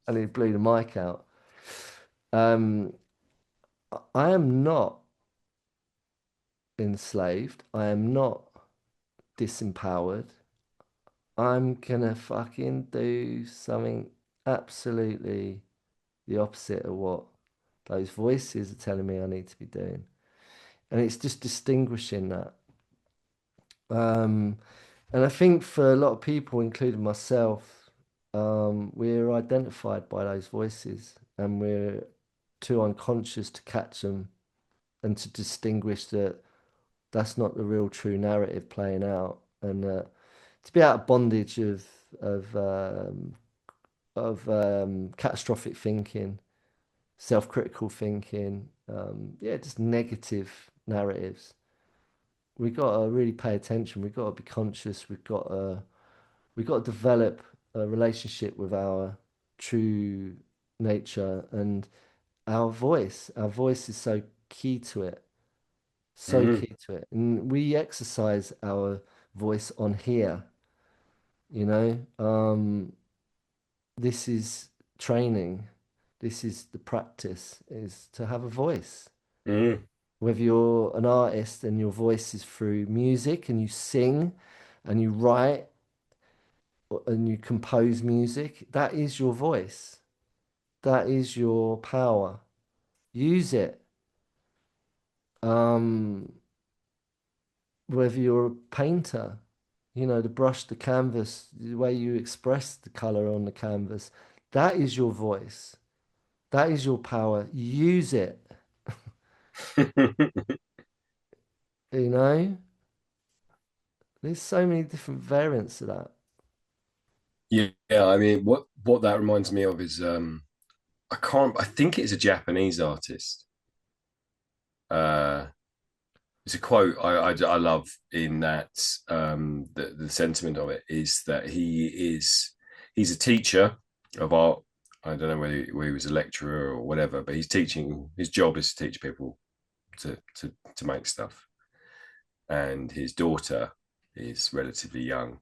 And he blew the mic out. Um, I am not enslaved. I am not disempowered. I'm gonna fucking do something absolutely the opposite of what those voices are telling me I need to be doing. And it's just distinguishing that. Um, And I think for a lot of people, including myself, we're identified by those voices and we're too unconscious to catch them and to distinguish that that's not the real true narrative playing out. And to be out of bondage of catastrophic thinking, self-critical thinking, yeah, just negative narratives. We got to really pay attention. We got to be conscious. We got to develop a relationship with our true nature and our voice. Our voice is so key to it, so Mm, key to it. And we exercise our voice on here, you know. This is training. This is the practice, is to have a voice. mm, Whether you're an artist and your voice is through music and you sing and you write and you compose music, that is your voice. That is your power. Use it. Um, Whether you're a painter, you know, the brush, the canvas, the way you express the color on the canvas, that is your voice. That is your power. Use it. mm. You know, there's so many different variants of that. Yeah, I mean, what that reminds me of is I think it's a Japanese artist. Uh, it's a quote I love in that the sentiment of it is that he's a teacher of art. I don't know whether he was a lecturer or whatever, but he's teaching. His job is to teach people to make stuff. And his daughter is relatively young,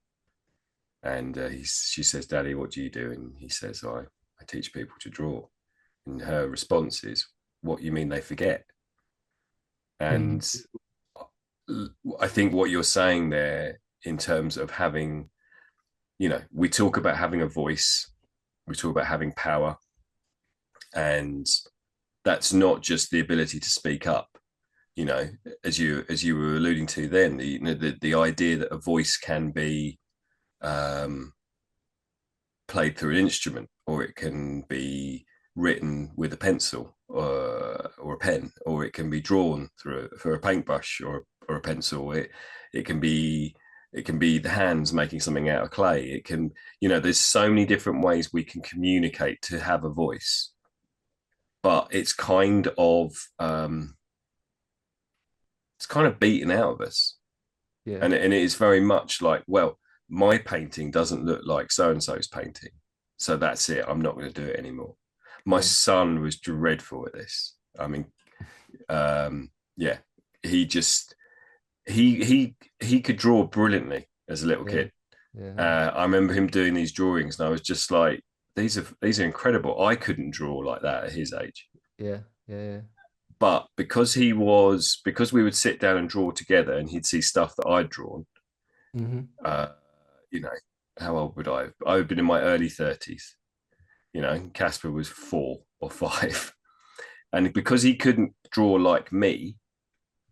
and she says, "Daddy, what do you do?" And he says, I teach people to draw." And her response is, "What, you mean they forget?" Mm. And I think what you're saying there, in terms of having, we talk about having a voice, we talk about having power, and that's not just the ability to speak up. You know, as you were alluding to, then the idea that a voice can be um, played through an instrument, or it can be written with a pencil or a pen, or it can be drawn for a paintbrush or a pencil. It can be the hands making something out of clay. It can, there's so many different ways we can communicate to have a voice, but it's kind of beaten out of us. Yeah, And it is very much like, well, my painting doesn't look like so and so's painting, so that's it, I'm not going to do it anymore. My yeah, son was dreadful at this. I mean, yeah, he just he could draw brilliantly as a little yeah, kid. yeah, yeah, I remember him doing these drawings, and I was just like, these are incredible. I couldn't draw like that at his age. yeah, yeah, But because we would sit down and draw together, and he'd see stuff that I'd drawn. yeah. Hmm. uh, you know, how old would I have? I would have been in my early 30s. Casper was 4 or 5. And because he couldn't draw like me,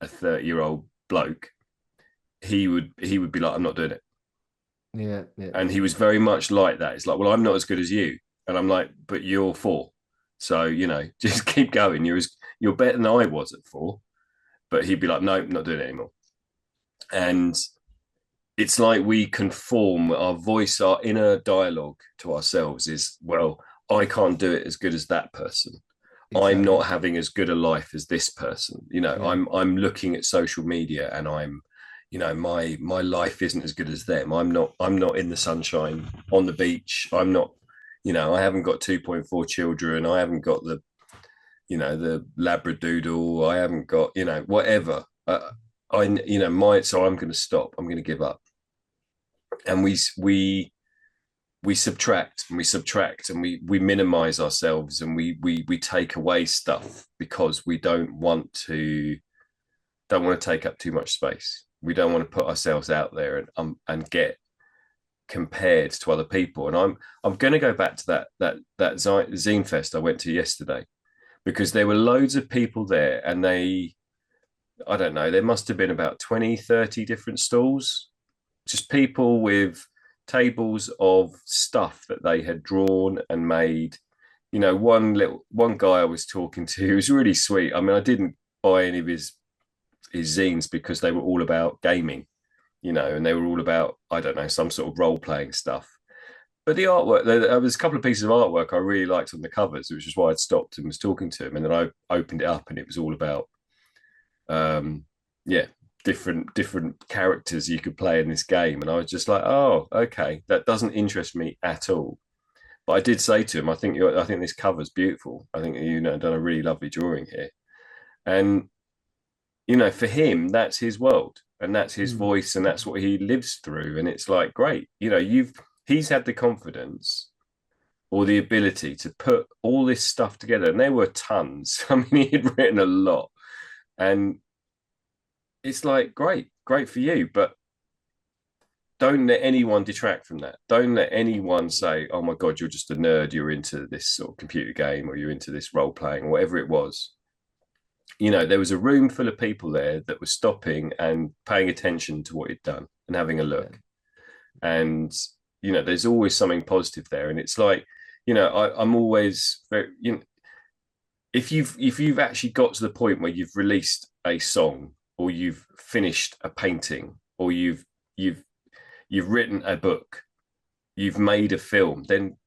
a 30-year-old bloke, he would be like, I'm not doing it. Yeah, yeah, And he was very much like that. It's like, well, I'm not as good as you. And I'm like, but you're 4. So, just keep going. You're better than I was at 4. But he'd be like, no, not doing it anymore. And it's like we conform our voice, our inner dialogue to ourselves is, well, I can't do it as good as that person. I'm exactly. not having as good a life as this person. Yeah, I'm looking at social media, and my life isn't as good as them. I'm not in the sunshine on the beach. I'm not, I haven't got 2.4 children. I haven't got the Labradoodle. I haven't got, whatever. So I'm going to stop. I'm going to give up. And we subtract and we minimize ourselves, and we take away stuff because we don't want to take up too much space. We don't want to put ourselves out there and get compared to other people. And I'm going to go back to that zine fest I went to yesterday, because there were loads of people there, and I don't know, there must have been about 20, 30 different stalls, just people with tables of stuff that they had drawn and made. One guy I was talking to, he was really sweet. I mean, I didn't buy any of his zines because they were all about gaming, and they were all about, I don't know, some sort of role playing stuff. But the artwork, there was a couple of pieces of artwork I really liked on the covers, which is why I'd stopped and was talking to him. And then I opened it up, and it was all about, um, yeah, different characters you could play in this game. And I was just like, oh, okay, that doesn't interest me at all. But I did say to him, I think this cover's beautiful. I think done a really lovely drawing here. And for him, that's his world, and that's his Mm. voice, and that's what he lives through. And it's like, great, he's had the confidence or the ability to put all this stuff together, and there were tons. I mean, he had written a lot, and it's like, great for you, but don't let anyone detract from that. Don't let anyone say, oh my God, you're just a nerd, you're into this sort of computer game, or you're into this role playing, or whatever it was. There was a room full of people there that were stopping and paying attention to what he'd done and having a Yeah. look. And, there's always something positive there. And it's like, I'm always very, if you've actually got to the point where you've released a song, or you've finished a painting, or you've written a book, you've made a film, then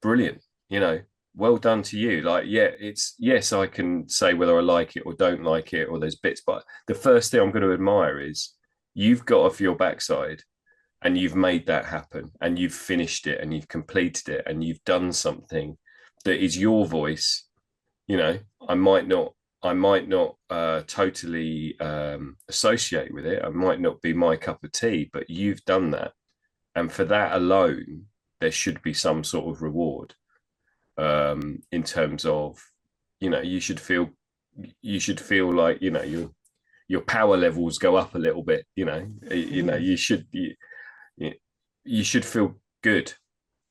brilliant, well done to you. Like, yeah, it's, yes, I can say whether I like it or don't like it, or there's bits, but the first thing I'm going to admire is you've got off your backside and you've made that happen, and you've finished it, and you've completed it, and you've done something that is your voice. you know I might not totally associate with it. I might not be my cup of tea, but you've done that, and for that alone there should be some sort of reward, in terms of, you should feel like, your power levels go up a little bit. Mm. You should feel good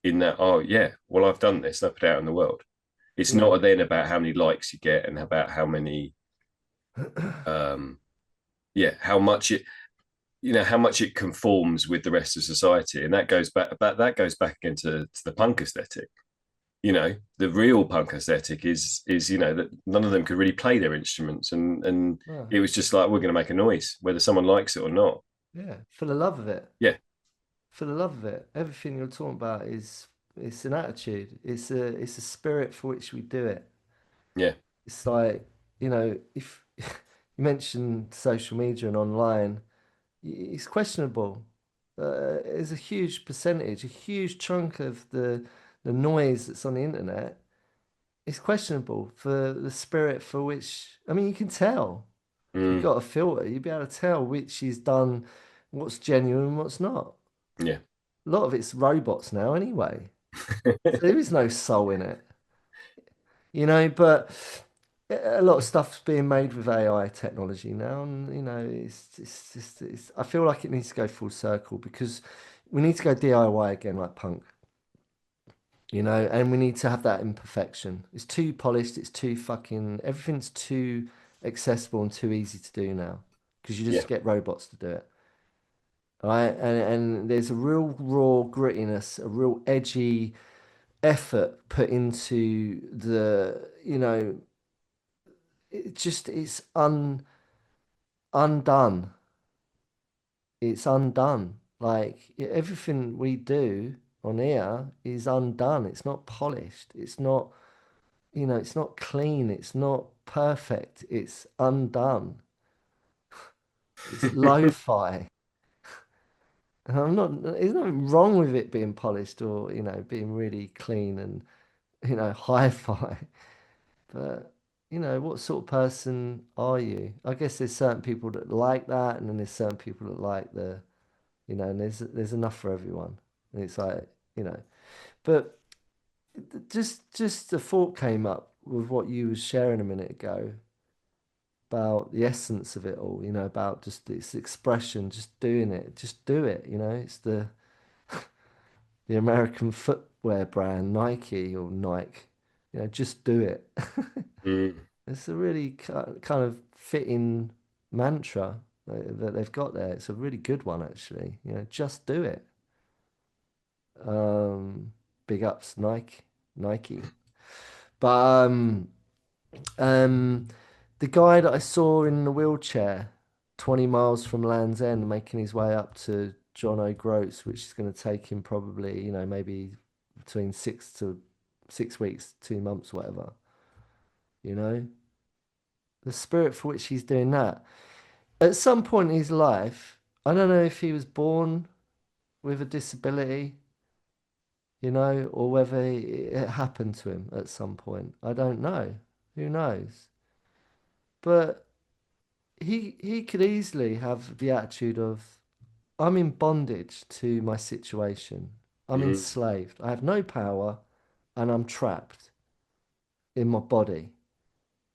in that. Oh yeah, well, I've done this, I put it out in the world. It's Yeah. not then about how many likes you get and about how many, um how much it conforms with the rest of society. And that goes back again to the punk aesthetic. The real punk aesthetic is that none of them could really play their instruments, and Yeah. it was just like, we're going to make a noise whether someone likes it or not. Yeah. For the love of it. Yeah, For the love of it. Everything you're talking about is it's an attitude. It's a spirit for which we do it. yeah, It's like, if you mentioned social media and online, it's questionable. There's a huge percentage, a huge chunk of the noise that's on the internet. It's questionable for the spirit for which, I mean, you can tell. If you've mm, got a filter, you'll be able to tell which is done, what's genuine and what's not. yeah. A lot of it's robots now anyway. So there is no soul in it, but a lot of stuff's being made with AI technology now, and it's just I feel like it needs to go full circle because we need to go DIY again, like punk, and we need to have that imperfection. It's too polished, it's too fucking everything's too accessible and too easy to do now because you Yeah. just get robots to do it. Right, and there's a real raw grittiness, a real edgy effort put into it's undone. It's undone. Like everything we do on here is undone. It's not polished. It's not, it's not clean. It's not perfect. It's undone. It's lo-fi. And there's nothing wrong with it being polished or, being really clean and, hi-fi. But, what sort of person are you? I guess there's certain people that like that, and then there's certain people that like and there's enough for everyone. And it's like, but just a thought came up with what you was sharing a minute ago about the essence of it all, about just its expression, just doing it, just do it, It's the American footwear brand Nike or Nike, just do it. Mm. It's a really kind of fitting mantra. that they've got there. It's a really good one, actually. Just do it. Um, Big ups, Nike. But um, the guy that I saw in the wheelchair, 20 miles from Land's End, making his way up to John O'Groats, which is going to take him probably, maybe between 6 weeks, 2 months, whatever. You know, the spirit for which he's doing that. At some point in his life, I don't know if he was born with a disability, or whether it happened to him at some point. I don't know. Who knows? But he could easily have the attitude of, I'm in bondage to my situation. I'm Mm-hmm. enslaved. I have no power and I'm trapped in my body.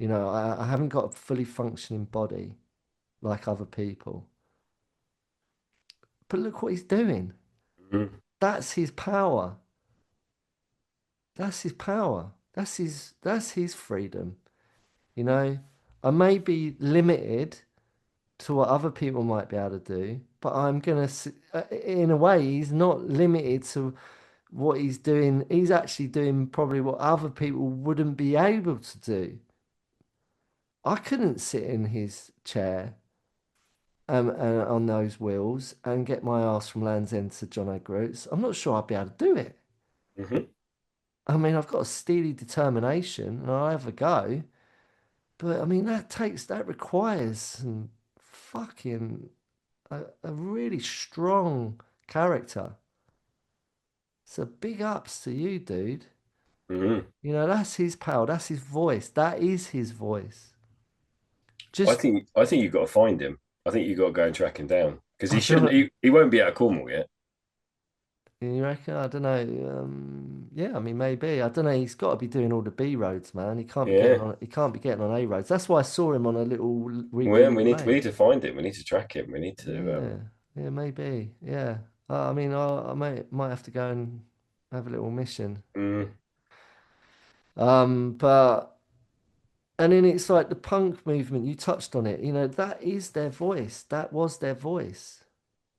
I haven't got a fully functioning body like other people. But look what he's doing. Mm-hmm. That's his power. That's his power. That's his freedom. You know, I may be limited to what other people might be able to do, but in a way, he's not limited to what he's doing. He's actually doing probably what other people wouldn't be able to do. I couldn't sit in his chair and on those wheels and get my ass from Land's End to John O'Groats. I'm not sure I'd be able to do it. Mm-hmm. I mean, I've got a steely determination and I'll have a go. But I mean, that requires some fucking a really strong character. So big ups to you, dude. Mm-hmm. That's his power. That's his voice. That is his voice. I Just, think I think you've got to find him. I think you've got to go and track him down because he I don't shouldn't. know. He won't be out of Cornwall yet. You reckon? I don't know. Yeah, I mean, maybe. I don't know. He's got to be doing all the B roads, man. He can't be getting Yeah. on. He can't be getting on A roads. That's why I saw him on a little Well, wiggly yeah, little we lane. need to find him. We need to track him. We need to. Yeah, yeah, maybe. Yeah. I mean, I might have to go and have a little mission. Mm, But and then it's like the punk movement. You touched on it. That is their voice. That was their voice.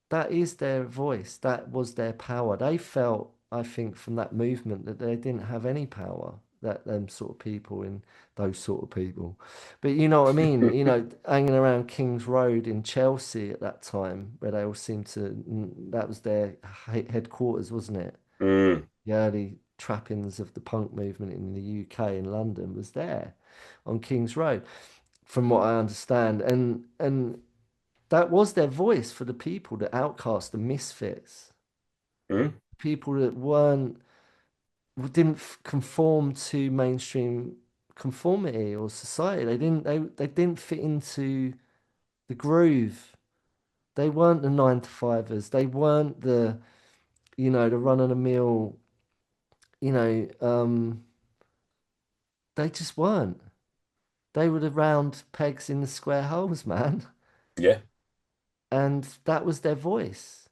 That is their voice. That was their power. They felt, I think, from that movement that they didn't have any power. That them sort of people in those sort of people. But you know what I mean? Hanging around King's Road in Chelsea at that time, where they all seemed to, that was their headquarters, wasn't it? mm, The early trappings of the punk movement in the UK in London was there on King's Road, from what I understand. And that was their voice for the people, the outcasts, the misfits, mm, people that didn't conform to mainstream conformity or society. They didn't fit into the groove. They weren't the nine to fivers. They weren't the run of the mill, you know, um, they just weren't. They were the round pegs in the square holes, man. yeah. And that was their voice.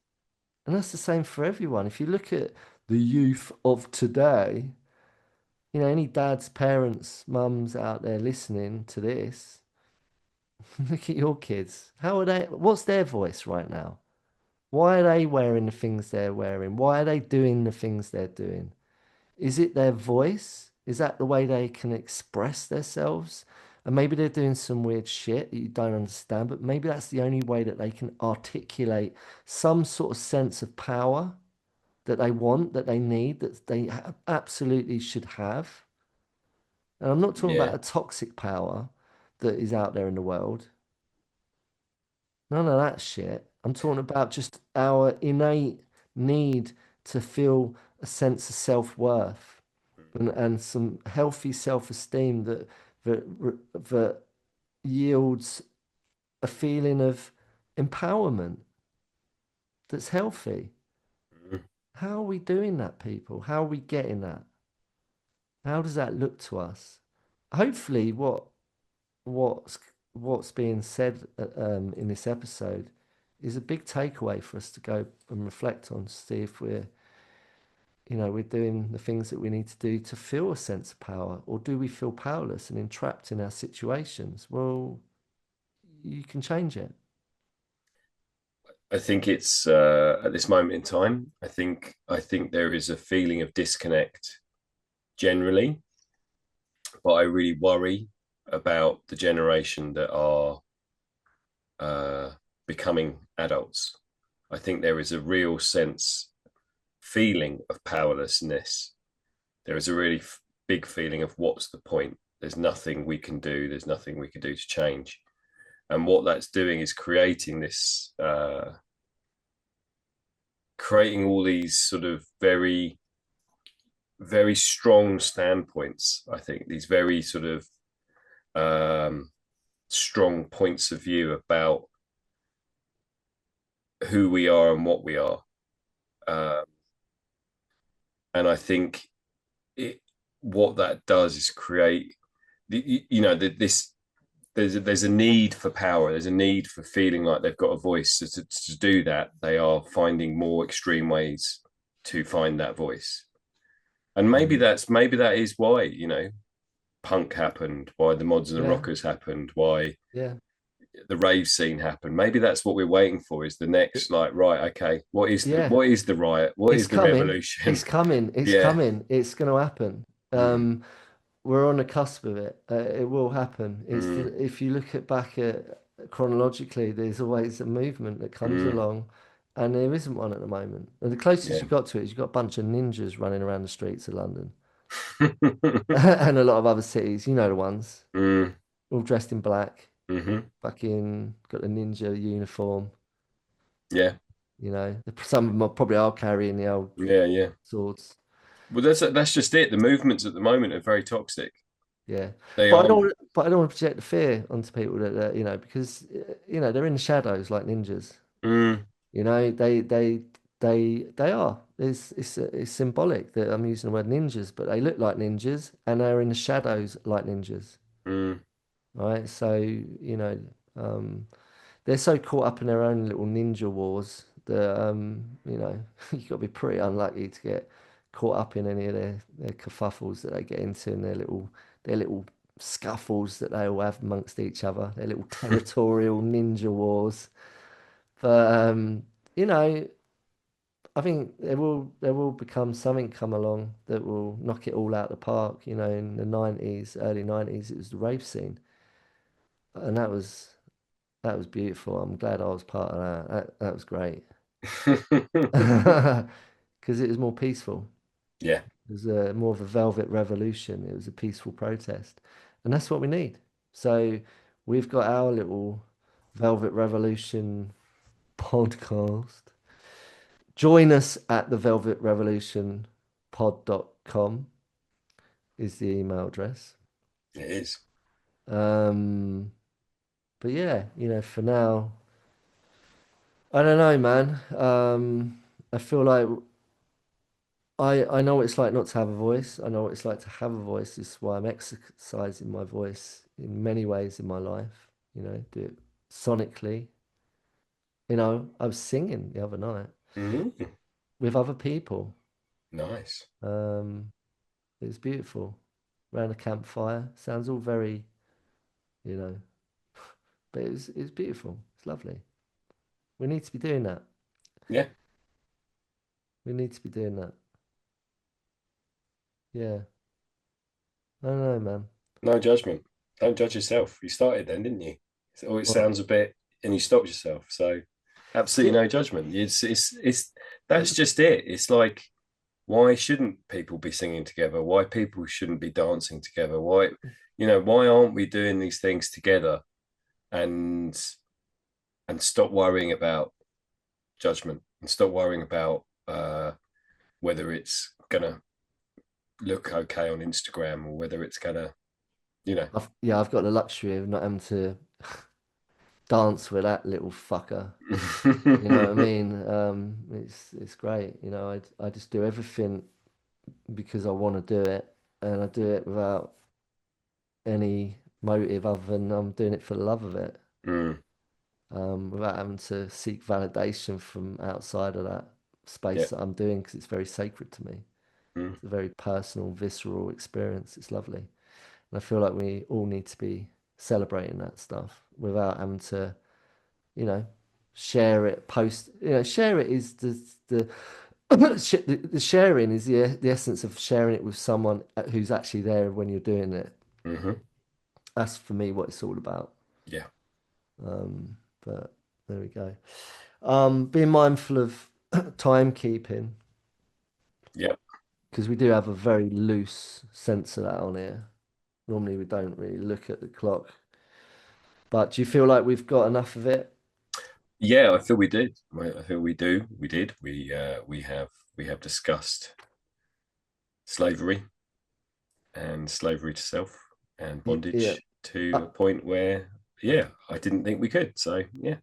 And that's the same for everyone. If you look at the youth of today, any dads, parents, mums out there listening to this, look at your kids. How are they? What's their voice right now? Why are they wearing the things they're wearing? Why are they doing the things they're doing? Is it their voice? Is that the way they can express themselves? And maybe they're doing some weird shit that you don't understand, but maybe that's the only way that they can articulate some sort of sense of power that they want, that they need, that they absolutely should have. And I'm not talking about Yeah. a toxic power that is out there in the world. None of that shit. I'm talking about just our innate need to feel a sense of self-worth and some healthy self-esteem that yields a feeling of empowerment that's healthy. Mm, How are we doing that, people? How are we getting that? How does that look to us? Hopefully, what's what's being said in this episode is a big takeaway for us to go and reflect on, see if we're doing the things that we need to do to feel a sense of power, or do we feel powerless and entrapped in our situations? Well, you can change it. I think it's at this moment in time. I think there is a feeling of disconnect generally, but I really worry about the generation that are uh, becoming adults. I think there is a real sense feeling of powerlessness. There is a really big feeling of what's the point? There's nothing we can do. There's nothing we can do to change. And what that's doing is creating this, creating all these sort of very, very strong standpoints. I think these very sort of um, strong points of view about who we are and what we are. Um, and I think it, what that does is create, this. There's a need for power. There's a need for feeling like they've got a voice. So to do that, they are finding more extreme ways to find that voice. And Mm. maybe that is why punk happened, why the mods and the Yeah, rockers happened, why yeah. the rave scene happened. Maybe that's what we're waiting for is the next, like, right, okay, Yeah, what is the riot? What it's is the coming. It's revolution? coming. It's Yeah. coming. It's going to happen. Mm, We're on the cusp of it. It will happen. mm, If you look at back at chronologically, there's always a movement that comes mm, along, and there isn't one at the moment. And the closest yeah. you got to it is you've got a bunch of ninjas running around the streets of London and a lot of other cities. You know the ones, mm, all dressed in black, hmm. fucking got the ninja uniform. Yeah. Some of them probably are carrying the old Yeah. Yeah. swords. Well, that's just it. The movements at the moment are very toxic. Yeah, They aren't. but I don't want to project the fear onto people that because they're in the shadows like ninjas. Mm, You know, they are. It's symbolic that I'm using the word ninjas, but they look like ninjas and they're in the shadows like ninjas, mm, right? So um, they're so caught up in their own little ninja wars that you got to be pretty unlucky to get caught up in any of their kerfuffles that they get into and their little scuffles that they all have amongst each other, their little territorial ninja wars. But you know, I think there will become something come along that will knock it all out of the park. You know, in the 90s, early 90s, it was the rave scene, and that was beautiful. I'm glad I was part of that. That was great. Because it was more peaceful. yeah. It was more of a velvet revolution. It was a peaceful protest. And that's what we need. So we've got our little Velvet Revolution podcast. Join us at the Velvet Revolution pod.com is the email address. It is. Um, but yeah, for now, I don't know, man. I feel like I know what it's like not to have a voice. I know what it's like to have a voice. This is why I'm exercising my voice in many ways in my life. Do it sonically. I was singing the other night Mm, with other people. nice. Um, it was beautiful. Around a campfire. Sounds all very, you know, but it was beautiful. It's lovely. We need to be doing that. Yeah. We need to be doing that. Yeah. I don't know, man. No judgment. Don't judge yourself. You started then, didn't you? Oh, it Well, sounds a bit, and you stopped yourself. So absolutely yeah, no judgment. It's that's just it. It's like, why shouldn't people be singing together? Why people shouldn't be dancing together? Why aren't we doing these things together and stop worrying about judgment and stop worrying about whether it's gonna look okay on Instagram or whether it's gonna, you know. I've got the luxury of not having to dance with that little fucker. You know what I mean? It's great. I just do everything because I want to do it, and I do it without any motive other than I'm doing it for the love of it, Mm, without having to seek validation from outside of that yeah. space that I'm doing because it's very sacred to me. Mm, It's a very personal, visceral experience. It's lovely, and I feel like we all need to be celebrating that stuff without having to, you know, share it, post, share it is the the sharing is the essence of sharing it with someone who's actually there when you're doing it. Hmm. That's for me what it's all about. Yeah. But there we go. Being mindful of timekeeping, Yeah. because we do have a very loose sense of that on here. Normally we don't really look at the clock. But do you feel like we've got enough of it? Yeah, I feel we did. I feel we do. We did. We have discussed slavery and slavery to self and Yeah. bondage to Uh, a point where, yeah, I didn't think we could. So yeah.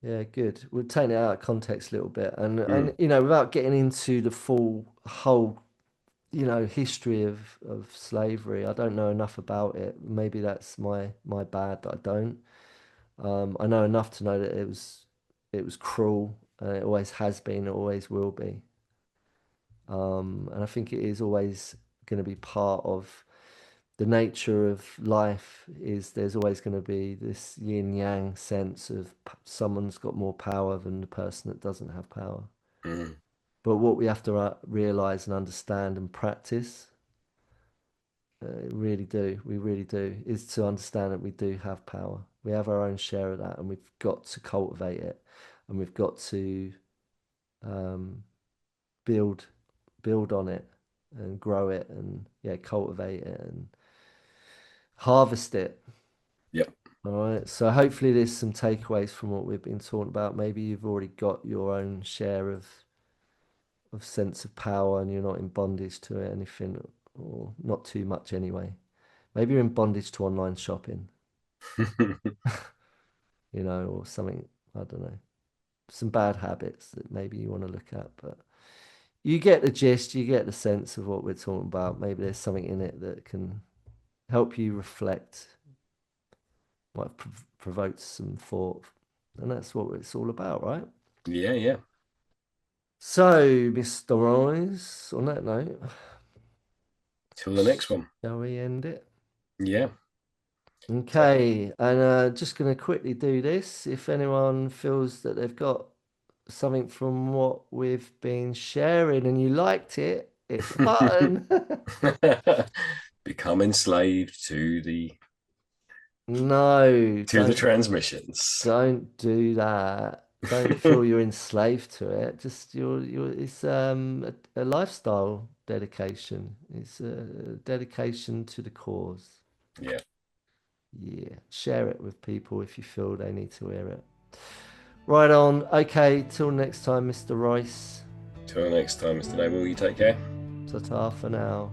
yeah, good. We'll take it out of context a little bit. And Mm, without getting into the full whole, history of slavery, I don't know enough about it. Maybe that's my bad that I don't. I know enough to know that it was cruel, and it always has been, it always will be. And I think it is always going to be part of the nature of life. Is there's always going to be this yin yang sense of someone's got more power than the person that doesn't have power. mm, But what we have to realize and understand and practice, we really do, is to understand that we do have power. We have our own share of that, and we've got to cultivate it, and we've got to um, build build on it and grow it, and yeah, cultivate it and harvest it. yeah. All right. So hopefully there's some takeaways from what we've been talking about. Maybe you've already got your own share of sense of power and you're not in bondage to it, anything, or not too much anyway. Maybe you're in bondage to online shopping, or something, I don't know. Some bad habits that maybe you want to look at, but you get the gist, you get the sense of what we're talking about. Maybe there's something in it that can help you reflect, might have provoked some thought, and that's what it's all about, right? Yeah, yeah. So, Mr. Rice, on that note, Till the next one. shall we end it? Yeah. So, Okay, and just going to quickly do this. If anyone feels that they've got something from what we've been sharing and you liked it, hit the button. become enslaved to the No, to the don't transmissions. don't do that. Don't feel you're enslaved to it. Just it's a lifestyle dedication. It's a dedication to the cause. Yeah. Yeah, share it with people if you feel they need to hear it. Right on. Okay, till next time, Mr. Rice. Till next time, Mr. Noble, you take care. Ta-ta for now.